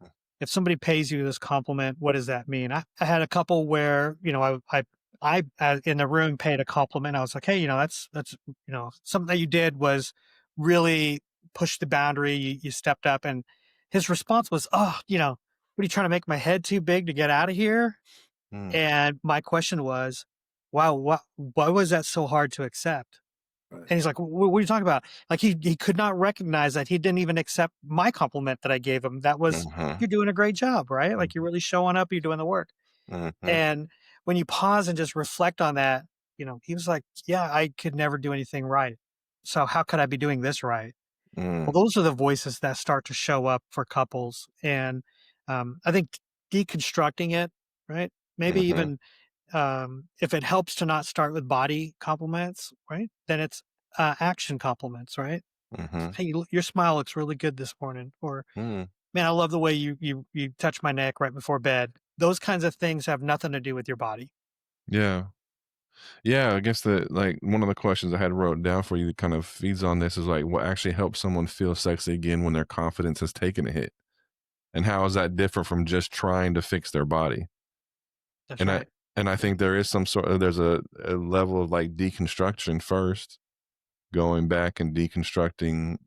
if somebody pays you this compliment, what does that mean? I had a couple where, in the room paid a compliment. I was like, hey, that's, something that you did was really push the boundary. You stepped up. And his response was, oh, what are you trying to make my head too big to get out of here? mm, And my question was, wow, why was that so hard to accept? Right. And he's like, what are you talking about? Like he could not recognize that he didn't even accept my compliment that I gave him. That was, mhm, you're doing a great job, right? Like you're mhm, really showing up, you're doing the work. mhm, And when you pause and just reflect on that, he was like, yeah, I could never do anything right. So how could I be doing this right? Well, mm, those are the voices that start to show up for couples. And I think deconstructing it, right? Maybe mhm, even if it helps to not start with body compliments, right? Then it's action compliments, right? mhm, Hey, your smile looks really good this morning. Or, mm. man, I love the way you touch my neck right before bed. Those kinds of things have nothing to do with your body. Yeah. Yeah, I guess that, like, one of the questions I had wrote down for you that kind of feeds on this is like, what actually helps someone feel sexy again when their confidence has taken a hit? And how is that different from just trying to fix their body? That's And I right. and I think there is some sort of, there's a level of like deconstruction first, going back and deconstructing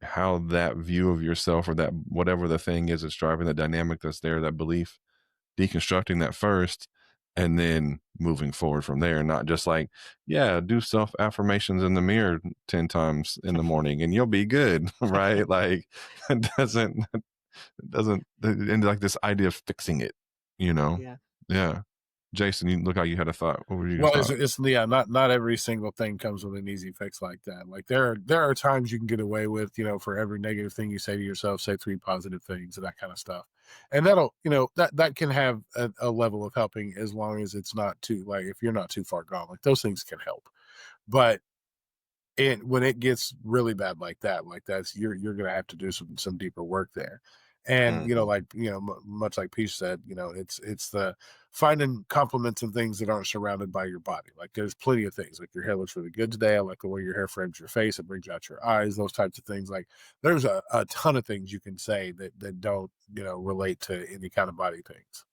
how that view of yourself, or that whatever the thing is that's driving the dynamic that's there, that belief, deconstructing that first, and then moving forward from there. Not just like, yeah, do self affirmations in the mirror 10 times in the morning and you'll be good, right? Like it doesn't, and like this idea of fixing it, you know? Yeah. Yeah. Jason, you look like you had a thought. What were your Well, thought? it's yeah, not every single thing comes with an easy fix like that. Like there are times you can get away with, for every negative thing you say to yourself, say three positive things and that kind of stuff. And that'll, that can have a level of helping as long as it's not too, like, if you're not too far gone, like those things can help. But when it gets really bad like that, you're gonna have to do some deeper work there. And Mhm, much like Peach said, it's the finding compliments and things that aren't surrounded by your body. Like there's plenty of things, like your hair looks really good today. I like the way your hair frames your face. It brings out your eyes. Those types of things. Like there's a ton of things you can say that don't relate to any kind of body things.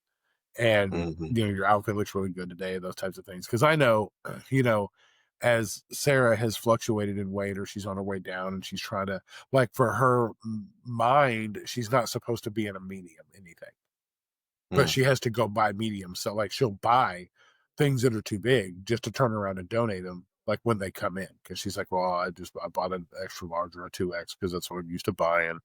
And mhm, your outfit looks really good today. Those types of things. Because I know, you know as Sarah has fluctuated in weight, or she's on her way down and she's trying to, like, for her mind, she's not supposed to be in a medium anything, but mm, she has to go buy medium. So like she'll buy things that are too big just to turn around and donate them like when they come in. Cause she's like, well, I bought an extra large or a 2X because that's what I'm used to buying.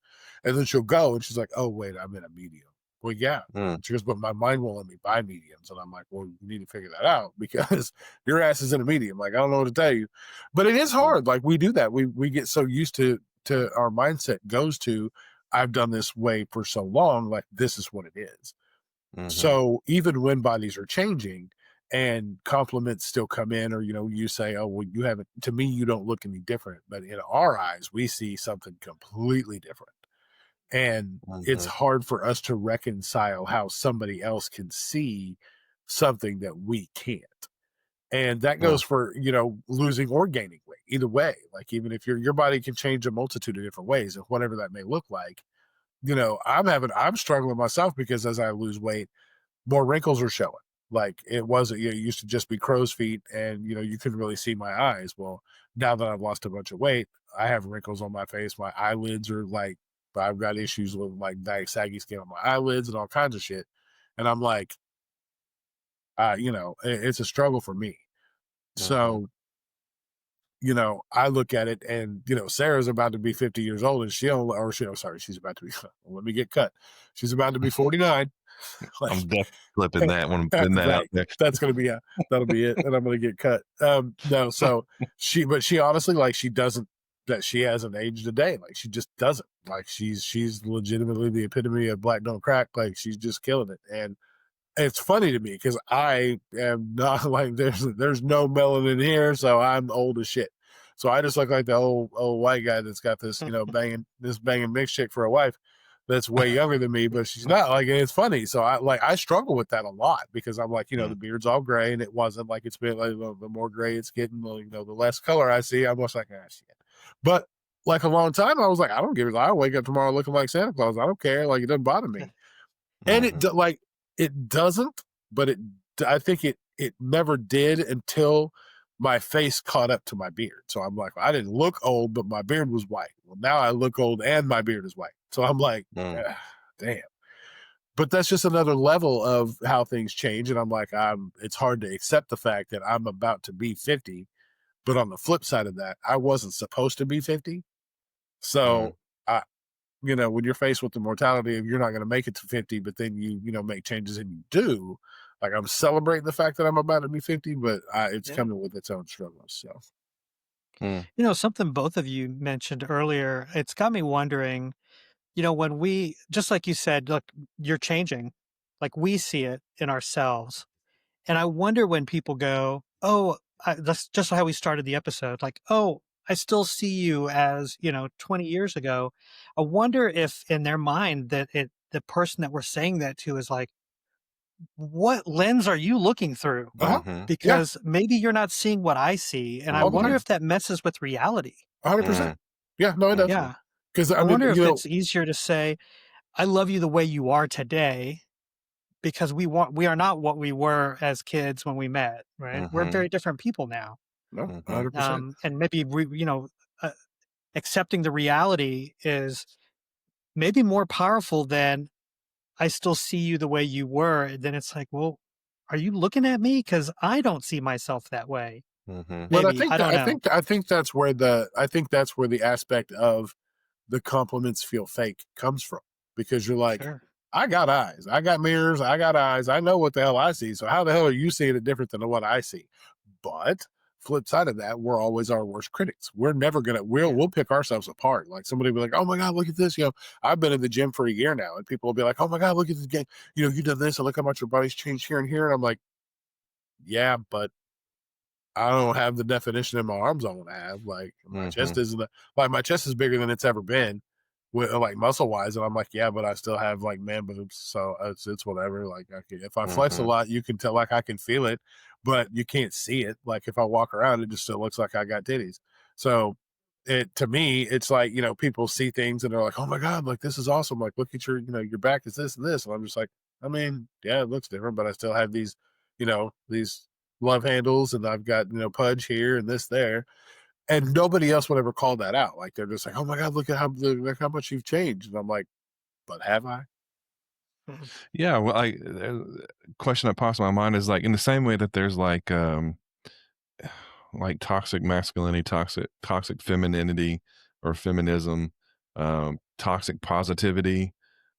And then she'll go and she's like, oh wait, I'm in a medium. Well, yeah. mm, She goes, but my mind won't let me buy mediums. And I'm like, well, you need to figure that out because your ass is in a medium. Like, I don't know what to tell you. But it is mm, hard. Like we do that. We get so used to our mindset goes to, I've done this way for so long, like this is what it is. Mm-hmm. So even when bodies are changing and compliments still come in, or, you say, oh, well, you haven't, to me, you don't look any different. But in our eyes, we see something completely different. And it's hard for us to reconcile how somebody else can see something that we can't. And that goes for, losing or gaining weight, either way. Like, even if your body can change a multitude of different ways, and whatever that may look like, I'm struggling myself, because as I lose weight, more wrinkles are showing. Like, it wasn't, it used to just be crow's feet, and, you couldn't really see my eyes. Well, now that I've lost a bunch of weight, I have wrinkles on my face. My eyelids are like, I've got issues with like saggy skin on my eyelids and all kinds of shit. And I'm like, it's a struggle for me. So, I look at it, and, Sarah's about to be 50 years old, and she's about to be, let me get cut. She's about to be 49. Like, I'm definitely flipping that one, putting that out there. That's going to be that'll be it. And I'm going to get cut. No. So she honestly, like, she hasn't aged a day. Like, she just doesn't. Like, she's legitimately the epitome of black don't crack. Like, she's just killing it. And it's funny to me, because I am not, like, there's no melanin here, so I'm old as shit. So I just look like the old white guy that's got this, banging mixed chick for a wife that's way younger than me, but she's not. Like, and it's funny. So I struggle with that a lot, because I'm like, the beard's all gray, and it wasn't like, it's been like, the more gray it's getting, the less color I see. I'm just like, shit. But like, a long time, I was like, I don't give a I'll wake up tomorrow looking like Santa Claus. I don't care. Like, it doesn't bother me. And it doesn't, but I think it never did until my face caught up to my beard. So I'm like, I didn't look old, but my beard was white. Well, now I look old and my beard is white. So I'm like, damn. But that's just another level of how things change. And I'm like, it's hard to accept the fact that I'm about to be 50. But on the flip side of that, I wasn't supposed to be 50. So when you're faced with the mortality of you're not going to make it to 50, but then you make changes and you do, like, I'm celebrating the fact that I'm about to be 50, but it's coming with its own struggles. So, something both of you mentioned earlier, it's got me wondering, when we, just like you said, look, you're changing, like, we see it in ourselves. And I wonder when people go, oh, that's just how we started the episode. Like, oh, I still see you as, 20 years ago. I wonder if in their mind that the person that we're saying that to is like, what lens are you looking through? Because maybe you're not seeing what I see. And I wonder if that messes with reality. 100%. Yeah, no, it does. Yeah. Because I wonder if it's easier to say, I love you the way you are today, because we are not what we were as kids when we met, right? We're very different people now. No, 100%. And maybe accepting the reality is maybe more powerful than I still see you the way you were. Then it's like, well, are you looking at me? Because I don't see myself that way. But Maybe, I don't know. I think that's where the aspect of the compliments feel fake comes from, because you're like, Sure. I got eyes, I got mirrors, I got eyes, I know what the hell I see. So how the hell are you seeing it different than what I see? But flip side of that, we're always our worst critics. We're never gonna we'll pick ourselves apart. Like, somebody will be like, oh my God, look at this. I've been in the gym for a year now, and people will be like, oh my God, look at this game. You done this, and look how much your body's changed here and here. And I'm like, yeah, but I don't have the definition in my arms I want to have. Like, my chest isn't my chest is bigger than it's ever been, with like muscle wise. And I'm like, yeah, but I still have like man boobs. So it's whatever. Like, if I flex a lot, you can tell, like, I can feel it, but you can't see it. Like, if I walk around, it just still looks like I got titties. So to me, it's like, people see things and they're like, oh my God, like, this is awesome. Like, look at your, your back is this and this. And I'm just like, I mean, yeah, it looks different, but I still have these, these love handles, and I've got, pudge here and this there. And nobody else would ever call that out. Like, they're just like, oh my God, look how much you've changed. And I'm like, but have I? Yeah. Well, a question that pops in my mind is, like, in the same way that there's like toxic masculinity, toxic femininity or feminism, toxic positivity,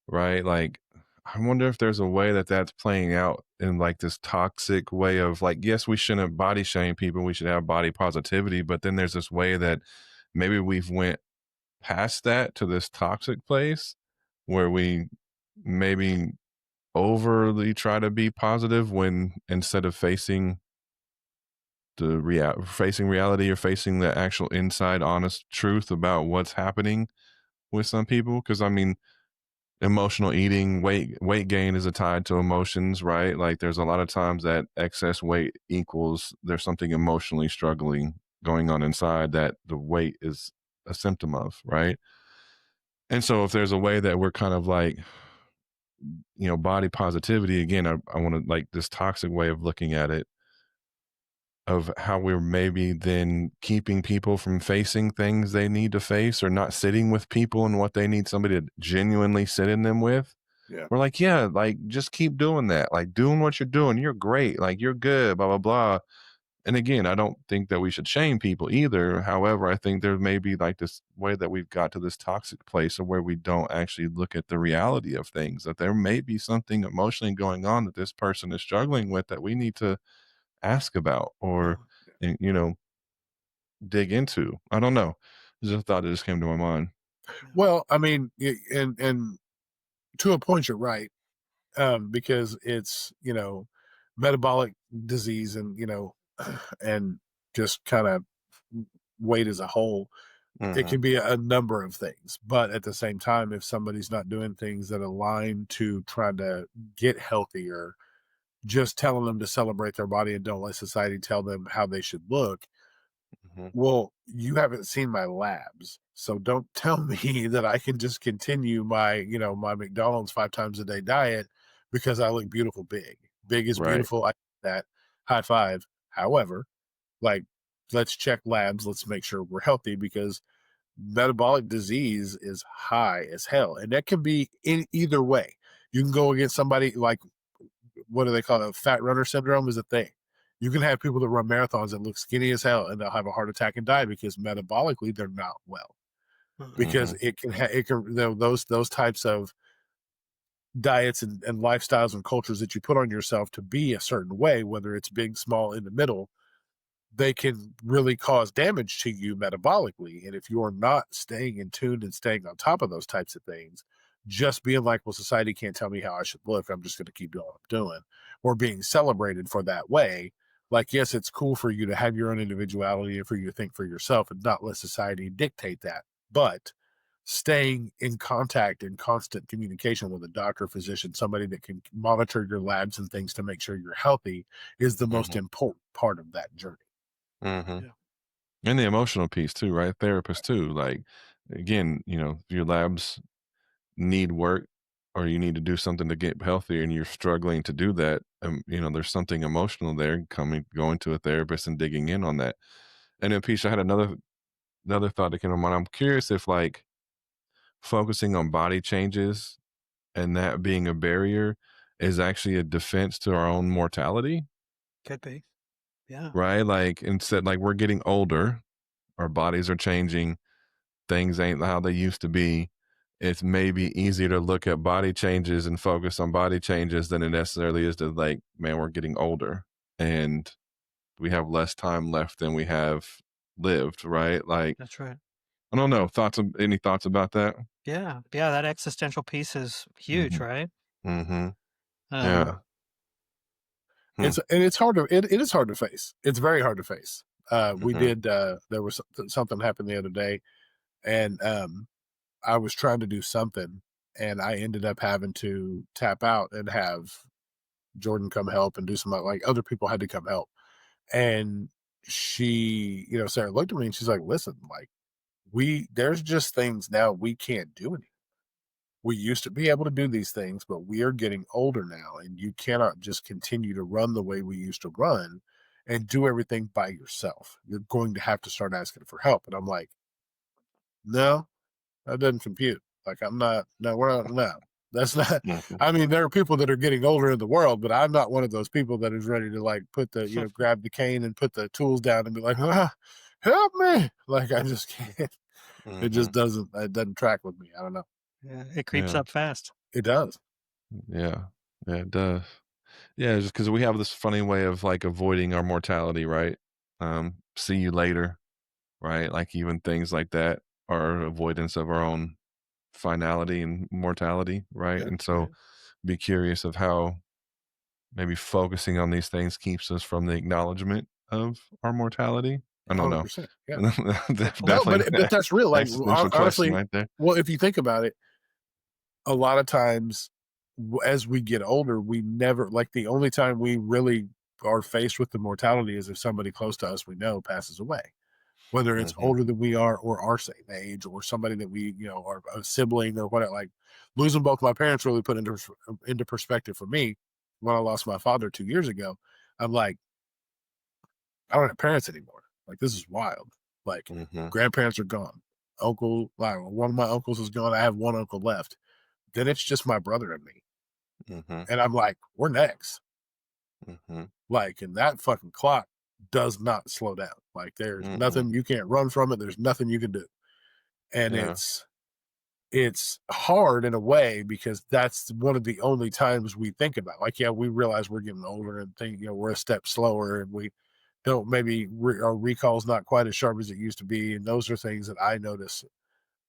right? Like, I wonder if there's a way that that's playing out in like this toxic way of like, yes, we shouldn't body shame people. We should have body positivity. But then there's this way that maybe we've went past that to this toxic place. where we maybe overly try to be positive when instead of facing facing reality or facing the actual inside honest truth about what's happening with some people. Because I mean, emotional eating, weight gain is tied to emotions, right? Like there's a lot of times that excess weight equals there's something emotionally struggling going on inside that the weight is a symptom of, right? And so if there's a way that we're kind of like, body positivity, again, I want to like this toxic way of looking at it, of how we're maybe then keeping people from facing things they need to face, or not sitting with people and what they need somebody to genuinely sit in them with. Yeah. We're like, yeah, like just keep doing that. Like doing what you're doing. You're great. Like you're good, blah, blah, blah. And again, I don't think that we should shame people either. However, I think there may be like this way that we've got to this toxic place of where we don't actually look at the reality of things, that there may be something emotionally going on that this person is struggling with that we need to ask about or, dig into. I don't know. Just a thought that just came to my mind. Well, I mean, and to a point, you're right, because it's metabolic disease, and and just kind of weight as a whole. It Mm-hmm. can be a number of things, but at the same time, if somebody's not doing things that align to trying to get healthier, just telling them to celebrate their body and don't let society tell them how they should look. Mm-hmm. Well, you haven't seen my labs, so don't tell me that I can just continue my McDonald's 5 times a day diet because I look beautiful big. Big is Right. beautiful. I get that. High five. However, like, let's check labs. Let's make sure we're healthy, because metabolic disease is high as hell, and that can be in either way. You can go against somebody like, what do they call it? Fat runner syndrome is a thing. You can have people that run marathons that look skinny as hell, and they'll have a heart attack and die because metabolically they're not well. Because Mm-hmm. those types of diets and lifestyles and cultures that you put on yourself to be a certain way, whether it's big, small, in the middle, they can really cause damage to you metabolically. And if you're not staying in tune and staying on top of those types of things, just being like, well, society can't tell me how I should look, I'm just going to keep doing what I'm doing, or being celebrated for that way. Like, yes, it's cool for you to have your own individuality and for you to think for yourself and not let society dictate that. But staying in contact and constant communication with a doctor, physician, somebody that can monitor your labs and things to make sure you're healthy, is the most Mm-hmm. important part of that journey. Mm-hmm. Yeah. And the emotional piece too, right? Therapists too. Like again, if your labs need work or you need to do something to get healthier and you're struggling to do that, there's something emotional there, going to a therapist and digging in on that. And then Peach, I had another thought that came to mind. I'm curious if like focusing on body changes and that being a barrier is actually a defense to our own mortality, Could be. Yeah. right? Like instead, like we're getting older, our bodies are changing, things ain't how they used to be. It's maybe easier to look at body changes and focus on body changes than it necessarily is to like, man, we're getting older and we have less time left than we have lived, right? Like, That's right. I don't know. Any thoughts about that? Yeah. Yeah. That existential piece is huge, Mm-hmm. right? Mm-hmm. Um, Yeah. Hmm. It's hard to it is hard to face. It's very hard to face. We Mm-hmm. did there was something happened the other day, and I was trying to do something, and I ended up having to tap out and have Jordan come help and do some, like, other people had to come help. And she, Sarah looked at me and she's like, listen, like, there's just things now we can't do anymore. We used to be able to do these things, but we are getting older now, and you cannot just continue to run the way we used to run and do everything by yourself. You're going to have to start asking for help. And I'm like, no, that doesn't compute. Like, I'm not, no, we're not, no, that's not. Mm-hmm. I mean, there are people that are getting older in the world, but I'm not one of those people that is ready to, like, grab the cane and put the tools down and be like, help me. Like, I just can't. It Mm-hmm. just it doesn't track with me. I don't know. yeah. It creeps Yeah. up fast. It does. Yeah. Yeah, it does. Yeah, just because we have this funny way of like avoiding our mortality, right? See you later, right? Like even things like that are avoidance of our own finality and mortality, right? Yeah, And so be curious of how maybe focusing on these things keeps us from the acknowledgement of our mortality. I don't know. 100%. Yeah. No, Definitely but an that's real. Like existential question honestly, right there. well, if you think about it, a lot of times as we get older, we never like the only time we really are faced with the mortality is if somebody close to us we know passes away, whether it's Mhm, older than we are or our same age or somebody that we, are a sibling or whatever. Like losing both my parents really put into perspective for me when I lost my father 2 years ago. I'm like, I don't have parents anymore. Like this is wild. Like mhm, grandparents are gone. Like one of my uncles is gone. I have one uncle left. Then it's just my brother and me. mhm, And I'm like, we're next. mhm, Like, and that fucking clock does not slow down. Like, there's mm-mm. nothing you can't run from it. There's nothing you can do. And Yeah. it's hard in a way because that's one of the only times we think about. Like, yeah, we realize we're getting older and think, we're a step slower and we don't maybe our recall's not quite as sharp as it used to be. And those are things that I notice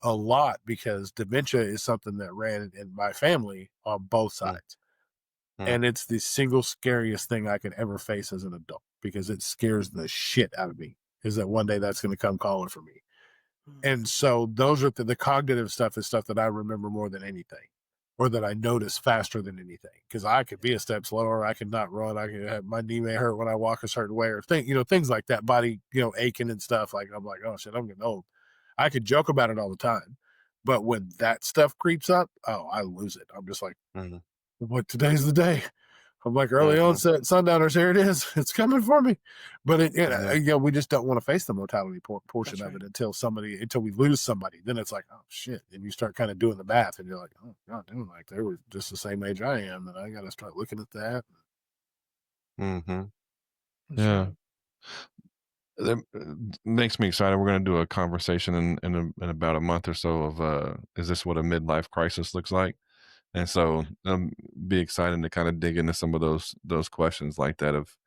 a lot because dementia is something that ran in my family on both Mm, sides. mm, And it's the single scariest thing I could ever face as an adult because it scares the shit out of me is that one day that's going to come calling for me. And so those are the cognitive stuff is stuff that I remember more than anything or that I notice faster than anything because I could be a step slower. I could not run. I could have my knee may hurt when I walk a certain way or things like that body, aching and stuff. Like, I'm like, oh shit, I'm getting old. I could joke about it all the time. But when that stuff creeps up, oh, I lose it. I'm just like, mhm, what today's the day? I'm like early mhm. onset sundowners. Here it is. It's coming for me. But Yeah, we just don't want to face the mortality portion That's of right. it until we lose somebody. Then it's like, oh shit. And you start kind of doing the math and you're like, oh God, dude, like they were just the same age I am. And I got to start looking at that. mhm. That's Yeah. right. That makes me excited. We're gonna do a conversation in about a month or so of, is this what a midlife crisis looks like? And so, be excited to kinda dig into some of those questions like that of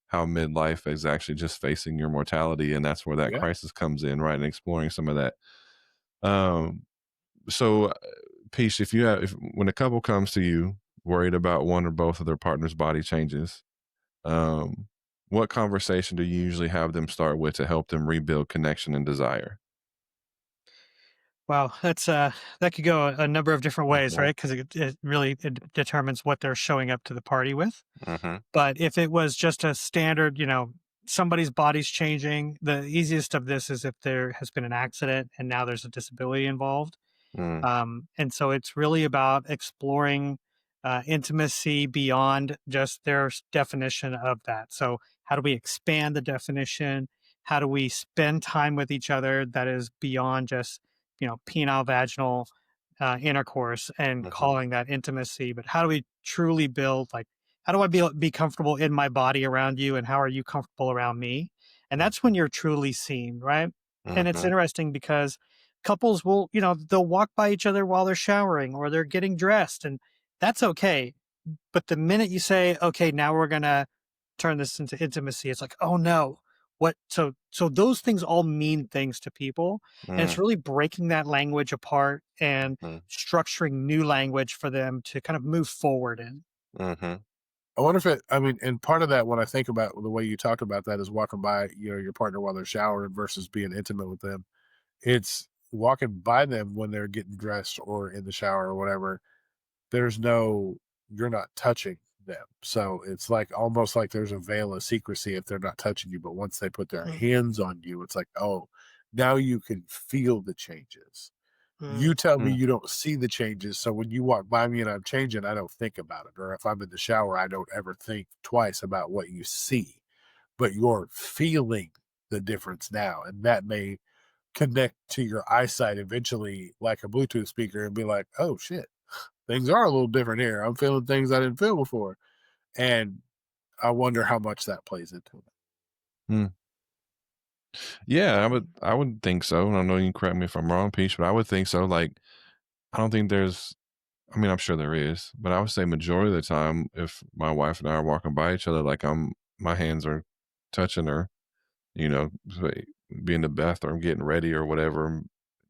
how midlife is actually just facing your mortality, and that's where that Yeah. crisis comes in, right, and exploring some of that. Um, so, Peace, if when a couple comes to you worried about one or both of their partner's body changes, um, what conversation do you usually have them start with to help them rebuild connection and desire? Wow, that could go a number of different ways, Mhm, right? Because it really determines what they're showing up to the party with. mhm, But if it was just a standard, somebody's body's changing, the easiest of this is if there has been an accident and now there's a disability involved. mm, And so it's really about exploring intimacy beyond just their definition of that. So, how do we expand the definition? How do we spend time with each other that is beyond just, penile vaginal intercourse and mhm, calling that intimacy? But how do we truly build, like, how do I be comfortable in my body around you? And how are you comfortable around me? And that's when mhm, you're truly seen, right? And it's mhm, interesting because couples will, they'll walk by each other while they're showering or they're getting dressed, and that's okay. But the minute you say, okay, now we're going to turn this into intimacy, it's like, oh no. What? So those things all mean things to people. And it's mm, really breaking that language apart and mhm, structuring new language for them to kind of move forward in. mhm, I wonder if and part of that, when I think about the way you talk about that is walking by, your partner while they're showering versus being intimate with them. It's walking by them when they're getting dressed or in the shower or whatever. You're not touching them. So it's like almost like there's a veil of secrecy if they're not touching you. But once they put their Mm, hands on you, it's like, oh, now you can feel the changes. mm, You tell me mm, you don't see the changes. So when you walk by me and I'm changing, I don't think about it. Or if I'm in the shower, I don't ever think twice about what you see. But you're feeling the difference now. And that may connect to your eyesight eventually like a Bluetooth speaker and be like, oh shit, things are a little different here. I'm feeling things I didn't feel before. And I wonder how much that plays into it. mm. Yeah, I would think so, and I know you can correct me if I'm wrong, Peach, but I would think so, like, I don't think there's I mean, I'm sure there is, but I would say majority of the time, if my wife and I are walking by each other, like, my hands are touching her, say, be in the bathroom getting ready or whatever,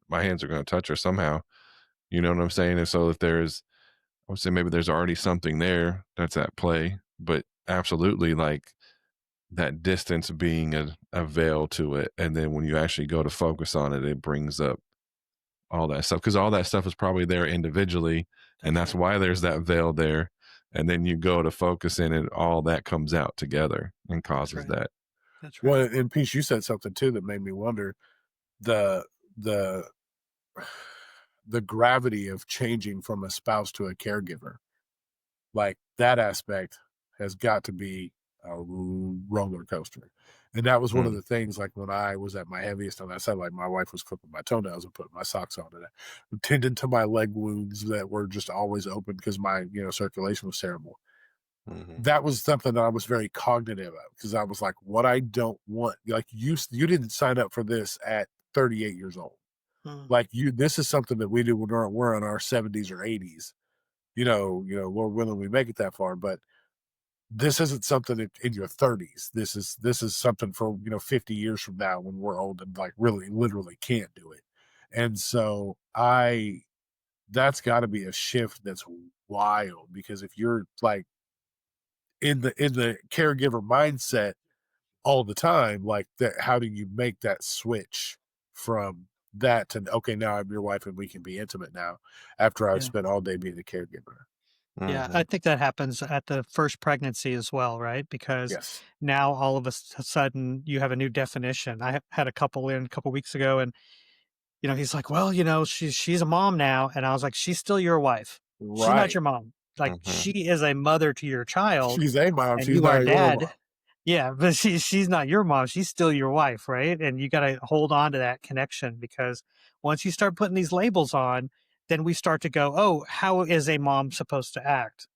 my hands are gonna touch her somehow. You know what I'm saying? And so if there's, I would say maybe there's already something there that's at play, but absolutely like that distance being a veil to it. And then when you actually go to focus on it, it brings up all that stuff because all that stuff is probably there individually. And that's right. why there's that veil there. And then you go to focus in it, all that comes out together and That's causes right. that. That's right. Well, and Peace, you said something too that made me wonder the the the gravity of changing from a spouse to a caregiver. Like that aspect has got to be a roller coaster. And that was one of Mm, the things, like when I was at my heaviest, and I said, like, my wife was clipping my toenails and putting my socks on, and tending to my leg wounds that were just always open because my, circulation was terrible. mhm, That was something that I was very cognitive of because I was like, what I don't want, like, you didn't sign up for this at 38 years old. Mm, Like, this is something that we do when we're in our 70s or 80s. Lord willing, we make it that far, but this isn't something in your 30s. This is something for 50 years from now when we're old and like really literally can't do it. And so I that's got to be a shift that's wild because if you're like in the caregiver mindset all the time, like that, how do you make that switch from that to okay, now I'm your wife and we can be intimate now after I've yeah. spent all day being a caregiver? Yeah, I mhm, think that happens at the first pregnancy as well, right? Because Yes. now all of a sudden you have a new definition. I had a couple in a couple weeks ago, and he's like, "Well, she's a mom now," and I was like, "She's still your wife. She's not Right. your mom. Like mhm, she is a mother to your child, She's a mom. and She's you are not your mom. dad." Yeah, but she's not your mom. She's still your wife, right? And you got to hold on to that connection because once you start putting these labels on, then we start to go, "Oh, how is a mom supposed to act?"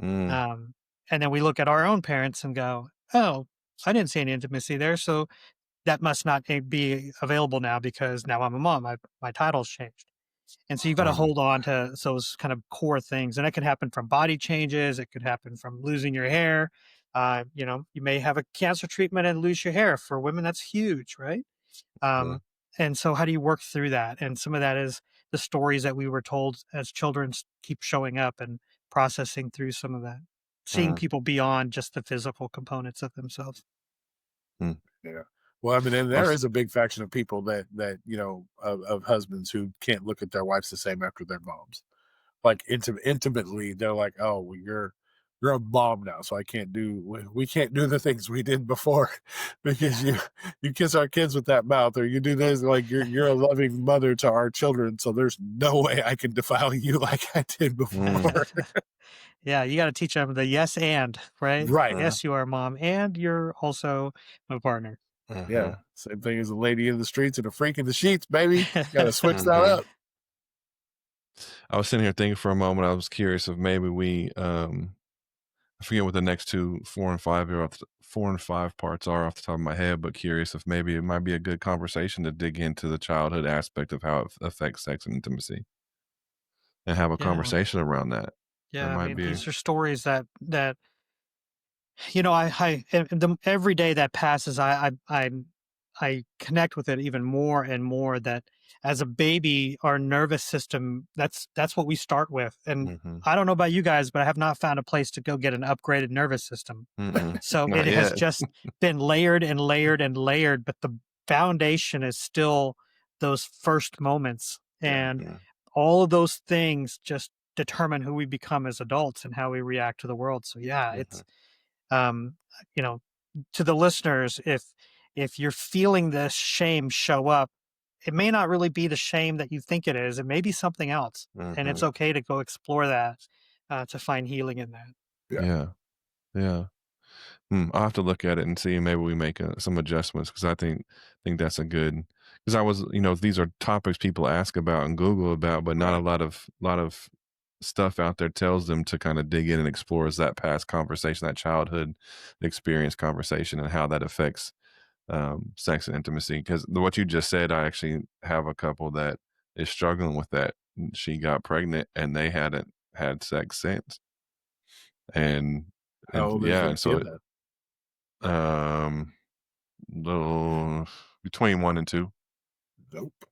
mm, Um, and then we look at our own parents and go, "Oh, I didn't see any intimacy there, so that must not be available now because now I'm a mom. My title's changed." And so you've got to mm, hold on to those kind of core things, and it can happen from body changes. It could happen from losing your hair. You may have a cancer treatment and lose your hair. For women, that's huge, right? mm, And so, how do you work through that? And some of that is the stories that we were told as children keep showing up and processing through some of that, seeing mm, people beyond just the physical components of themselves. mm. Yeah. Well, I mean, and I there was is a big faction of people of husbands who can't look at their wives the same after their moms. Like intimately, they're like, "Oh, well, you're a mom now, so I can't do we can't do the things we did before because Yeah. you kiss our kids with that mouth, or you do this like you're a loving mother to our children, so there's no way I can defile you like I did mm, before." Yeah, you got to teach them the yes and, right? Right. uh, Yes, you are mom, and you're also my partner. Yeah. mhm, Same thing as a lady in the streets and a freak in the sheets, baby. Got to switch that mhm. up. I was sitting here thinking for a moment. I was curious if maybe I forget what the next two, 4 and 5 are 4 and 5 parts are off the top of my head, but curious if maybe it might be a good conversation to dig into the childhood aspect of how it affects sex and intimacy and have a Yeah. conversation around that. That Yeah, I might mean, be. these are stories that every day that passes, I connect with it even more and more. That as a baby, our nervous system that's what we start with. And Mhm, I don't know about you guys, but I have not found a place to go get an upgraded nervous system. mm-mm, So it not has yet. just been layered and layered and layered, but the foundation is still those first moments, Yeah. and Mhm, all of those things just determine who we become as adults and how we react to the world. So yeah, mhm, it's um, you know, to the listeners, if you're feeling this shame show up, it may not really be the shame that you think it is. It may be something else, and it's mhm. okay to go explore that to find healing in that. Yeah. Yeah, yeah. I'll have to look at it and see. Maybe we make some adjustments because I think that's a good. Because I was, these are topics people ask about and Google about, but not a Right. lot of stuff out there tells them to kind of dig in and explores that past conversation, that childhood experience conversation, and how that affects sex and intimacy. Because what you just said, I actually have a couple that is struggling with that. She got pregnant and they hadn't had sex since, and How and old is yeah, the and so kid then? um, little between 1 and 2. Nope.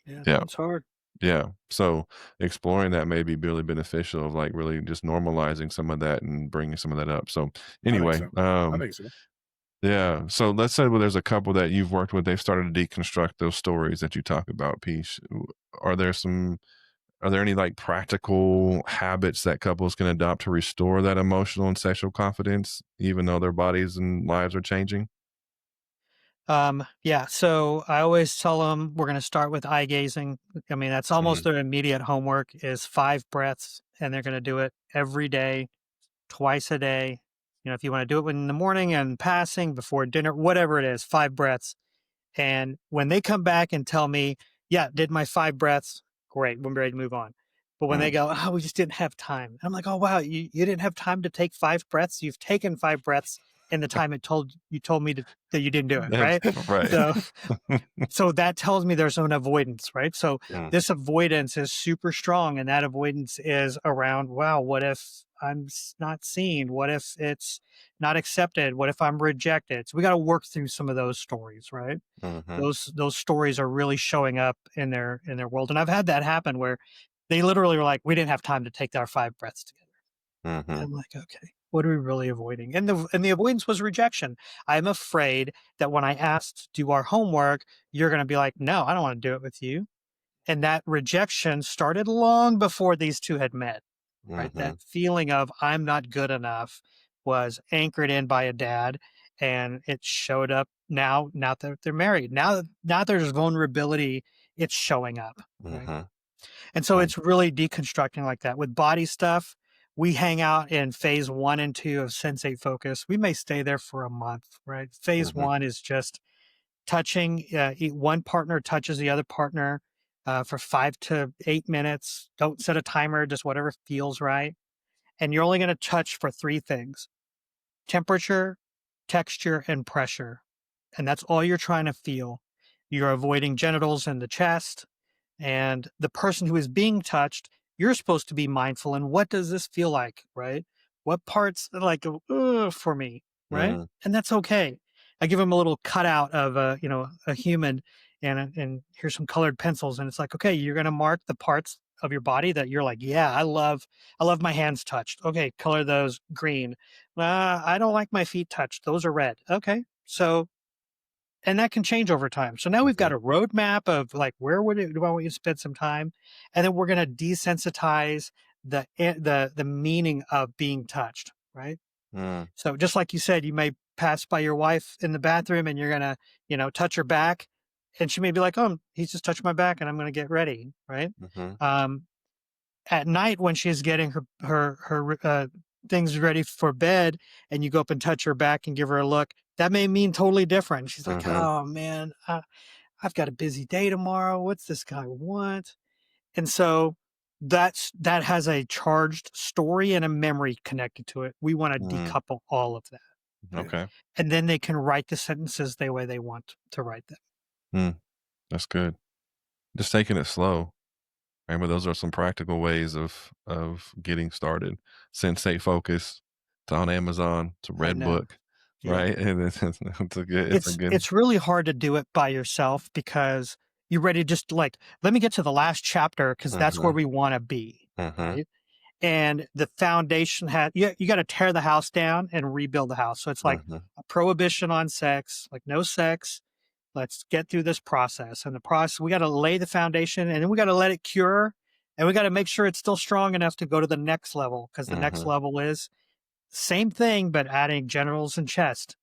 Yeah, Yeah, it's hard. Yeah. So exploring that may be really beneficial of like really just normalizing some of that and bringing some of that up. So I think anyway, so. I think so. yeah. So let's say there's a couple that you've worked with, they've started to deconstruct those stories that you talk about, Peace. Are there some Are there any like practical habits that couples can adopt to restore that emotional and sexual confidence, even though their bodies and lives are changing? Yeah, so I always tell them we're going to start with eye gazing. I mean, that's almost Mhm. their immediate homework is 5 breaths, and they're going to do it every day, twice a day. You know, if you want to do it in the morning and passing before dinner, whatever it is, 5 breaths. And when they come back and tell me, yeah, did my 5 breaths, great, we're ready to move on. But when they Mm. go, oh, we just didn't have time. I'm like, oh wow, you didn't have time to take 5 breaths. You've taken 5 breaths in the time you told me that you didn't do it, That's right? right. So so that tells me there's an avoidance, right? So Mm, this avoidance is super strong, and that avoidance is around, wow, what if not seen? What if it's not accepted? What if I'm rejected? So we got to work through some of those stories, right? mhm, Those stories are really showing up in their world, and I've had that happen where they literally were like, "We didn't have time to take our 5 breaths together." And mhm, I'm like, "Okay, what are we really avoiding?" And the avoidance was rejection. I'm afraid that when I asked to do our homework, you're going to be like, "No, I don't want to do it with you." And that rejection started long before these two had met, right? That mhm, feeling of I'm not good enough was anchored in by a dad, and it showed up now that they're married. Now there's vulnerability, it's showing up, right? mhm, And so mm, it's really deconstructing like that. With body stuff, we hang out in phase 1 and 2 of sensate focus. We may stay there for a month, right? Phase mhm, 1 is just touching, one partner touches the other partner for 5 to 8 minutes. Don't set a timer, just whatever feels right. And you're only going to touch for 3 things: temperature, texture, and pressure. And that's all you're trying to feel. You're avoiding genitals in the chest, and the person who is being touched, you're supposed to be mindful. And what does this feel like, right? What parts like for me, right? mm, And that's okay. I give them a little cutout of a human, and here's some colored pencils, and it's like, okay, you're gonna mark the parts of your body that you're like, yeah, I love my hands touched. Okay, color those green. I don't like my feet touched. Those are red. Okay, so and that can change over time. So now we've mhm, got a roadmap of like do I want you to spend some time, and then we're going to desensitize the meaning of being touched, right? mm, So just like you said, you may pass by your wife in the bathroom and you're gonna touch her back, and she may be like, "Oh, he's just touched my back, and I'm going to get ready," right? mhm, Um, at night when she's getting her things ready for bed, and you go up and touch her back and give her a look, that may mean totally different. She's like, mhm, oh man, I've got a busy day tomorrow, what's this guy want? And so that has a charged story and a memory connected to it. We want to mm. decouple all of that, right? Okay. And then they can write the sentences the way they want to write them. Mm, that's good. Just taking it slow. Right, but those are some practical ways of getting started. Sensei Focus, it's on Amazon, it's a I red know. book, Yeah. right? And it's a good It's really hard to do it by yourself because you're ready to just like, let me get to the last chapter because that's where mhm, we want to be, mhm, right? And the foundation had you got to tear the house down and rebuild the house. So it's like mhm, a prohibition on sex, like no sex. Let's get through this process. And the process, we got to lay the foundation, and then we got to let it cure, and we got to make sure it's still strong enough to go to the next level, because the next mhm, level is same thing but adding genitals and chest.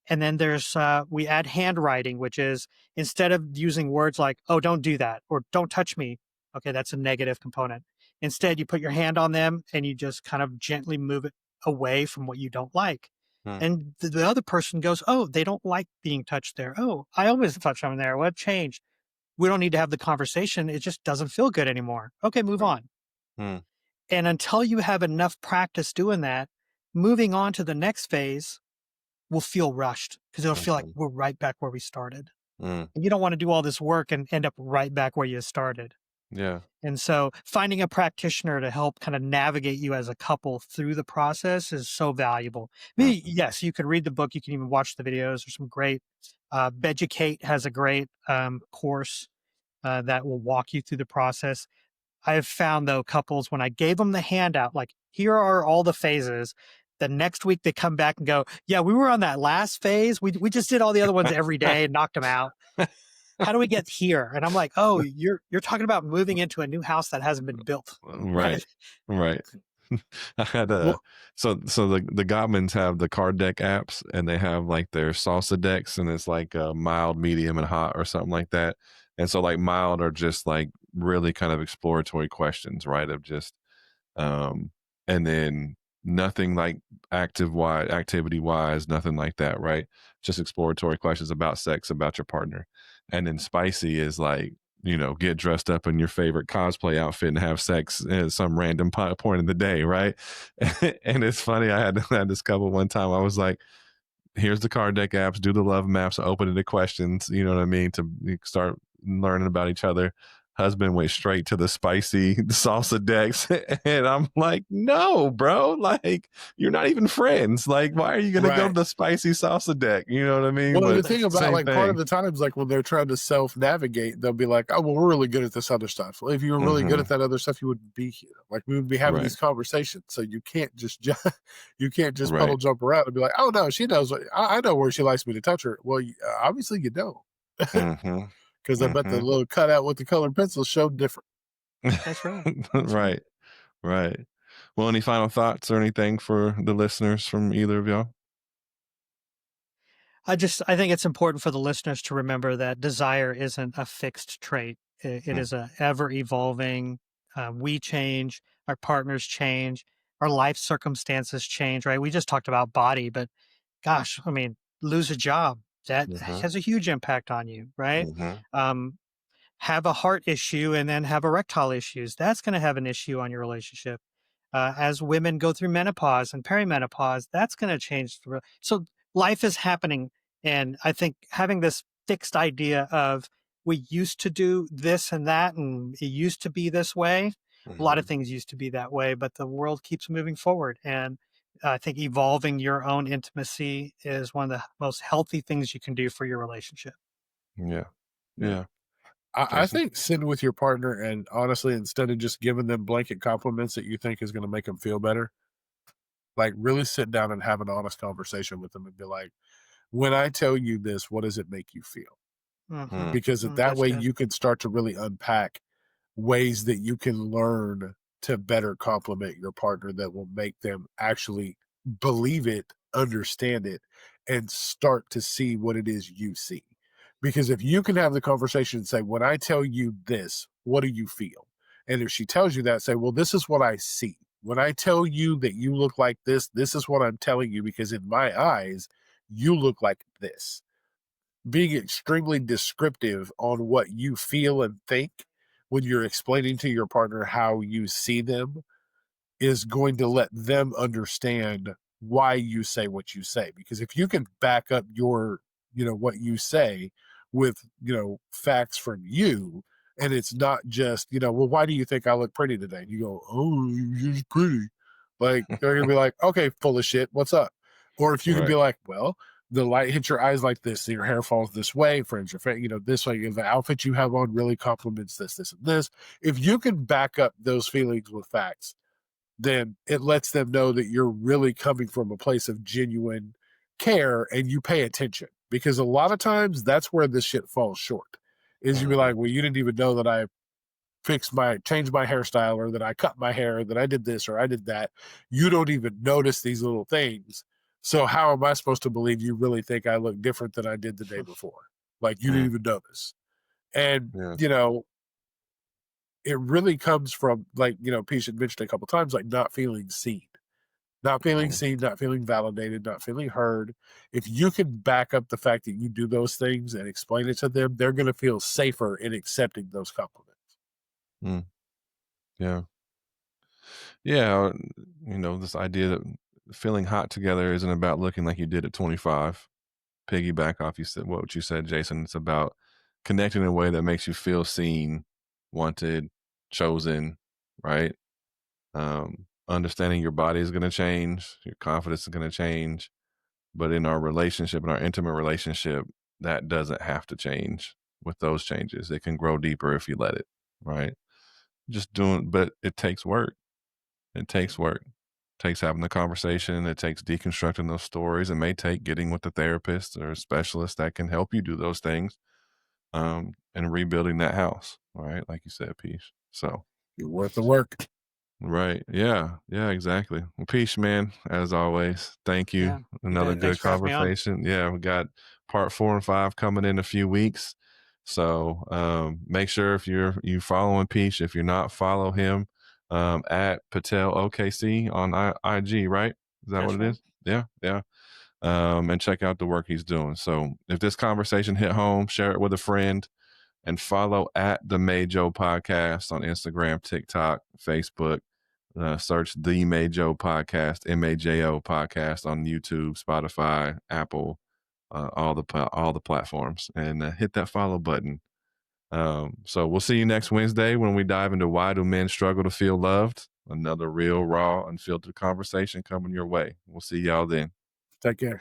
And then there's we add handwriting, which is instead of using words like, oh, don't do that or don't touch me. Okay, that's a negative component. Instead, you put your hand on them and you just kind of gently move it away from what you don't like. mm, And the other person goes, oh, they don't like being touched there. Oh, I always touch them there. What changed? We don't need to have the conversation. It just doesn't feel good anymore. Okay, move right, on. mm, And until you have enough practice doing that, moving on to the next phase will feel rushed because it'll feel like mhm, we're right back where we started. mm, And you don't want to do all this work and end up right back where you started. yeah, And so finding a practitioner to help kind of navigate you as a couple through the process is so valuable. Me, mhm, yes, you can read the book, you can even watch the videos. There's some great Beducate has a great course. that will walk you through the process. I have found though, couples, when I gave them the handout, like, here are all the phases, the next week they come back and go, yeah, we were on that last phase. We just did all the other ones every day and knocked them out. How do we get here? And I'm like, oh, you're talking about moving into a new house that hasn't been built. Right. Right. I had Well, so the Goblins have the card deck apps, and they have like their salsa decks, and it's like mild, medium, and hot or something like that. And so like mild are just like really kind of exploratory questions, right? Of just and then nothing like activity wise, nothing like that, right? Just exploratory questions about sex, about your partner. And then spicy is like, get dressed up in your favorite cosplay outfit and have sex at some random point in the day, right? And it's funny, I had this couple one time. I was like, here's the card deck apps, do the love maps, open it to questions, you know what I mean, to start learning about each other. Husband went straight to the spicy salsa decks. And I'm like, no, bro, like, you're not even friends. Like, why are you going to go to the spicy salsa deck? You know what I mean? Well, But the thing about, like, part of the times, like, when they're trying to self-navigate, they'll be like, oh, well, we're really good at this other stuff. Well, if you were really good at that other stuff, you wouldn't be here. Like, we would be having these conversations. So you can't just puddle jump around and be like, oh no, she knows. I know where she likes me to touch her. Well, obviously you don't. Because I bet the little cutout with the colored pencil showed different. That's right. Right. Right. Well, any final thoughts or anything for the listeners from either of y'all? I think it's important for the listeners to remember that desire isn't a fixed trait. It is a ever evolving. We change, our partners change, our life circumstances change, right? We just talked about body, but gosh, I mean, lose a job, that has a huge impact on you, right? Have a heart issue and then have erectile issues. That's going to have an issue on your relationship. As women go through menopause and perimenopause, that's going to change. So life is happening. And I think having this fixed idea of we used to do this and that, and it used to be this way. A lot of things used to be that way, but the world keeps moving forward. And I think evolving your own intimacy is one of the most healthy things you can do for your relationship. Yeah. Yeah. I think sitting with your partner and honestly, instead of just giving them blanket compliments that you think is going to make them feel better, like really sit down and have an honest conversation with them and be like, when I tell you this, what does it make you feel? Because that way you can start to really unpack ways that you can learn to better compliment your partner that will make them actually believe it, understand it, and start to see what it is you see. Because if you can have the conversation and say, when I tell you this, what do you feel? And if she tells you that, say, well, this is what I see. When I tell you that you look like this is what I'm telling you, because in my eyes, you look like this. Being extremely descriptive on what you feel and think when you're explaining to your partner how you see them is going to let them understand why you say what you say. Because if you can back up your, what you say with, facts from you, and it's not just, well, why do you think I look pretty today? And you go, oh, you're just pretty. Like, they're going to be like, okay, full of shit. What's up? Or if you can be like, well, the light hits your eyes like this, your hair falls this way, friends, this way, the outfit you have on really complements this, this, and this. If you can back up those feelings with facts, then it lets them know that you're really coming from a place of genuine care and you pay attention. Because a lot of times that's where this shit falls short. Is you be like, well, you didn't even know that I changed my hairstyle, or that I cut my hair, that I did this or I did that. You don't even notice these little things. So how am I supposed to believe you really think I look different than I did the day before? Like, you didn't even notice. And, it really comes from, like, Piyush had mentioned a couple times, like not feeling seen. Not feeling seen, not feeling validated, not feeling heard. If you can back up the fact that you do those things and explain it to them, they're going to feel safer in accepting those compliments. Yeah. Yeah. This idea that feeling hot together isn't about looking like you did at 25. Piggyback off what you said, Jason. It's about connecting in a way that makes you feel seen, wanted, chosen, right? Understanding your body is going to change, your confidence is going to change, but in our relationship, in our intimate relationship, that doesn't have to change. with those changes. It can grow deeper if you let it, right? But it takes work. It takes work. It takes having the conversation. It takes deconstructing those stories. It may take getting with a therapist or a specialist that can help you do those things, and rebuilding that house, right? Like you said, Peace. So You're worth the work. right. Yeah. Yeah, exactly. Well, Peace, man, as always. Thank you. Yeah, Another bet. Thanks good for having me on. conversation. Yeah, we got part 4 and 5 coming in a few weeks. So make sure if you following Peace, if you're not, follow him at Patel OKC on IG, right? Is that That's what it right. is? Yeah, yeah. And check out the work he's doing. So if this conversation hit home, share it with a friend, and follow at the Majo Podcast on Instagram, TikTok, Facebook. Search the Majo Podcast, MAJO Podcast on YouTube, Spotify, Apple, all the platforms, and hit that follow button. So we'll see you next Wednesday when we dive into why do men struggle to feel loved. Another real, raw, unfiltered conversation coming your way. We'll see y'all then. Take care.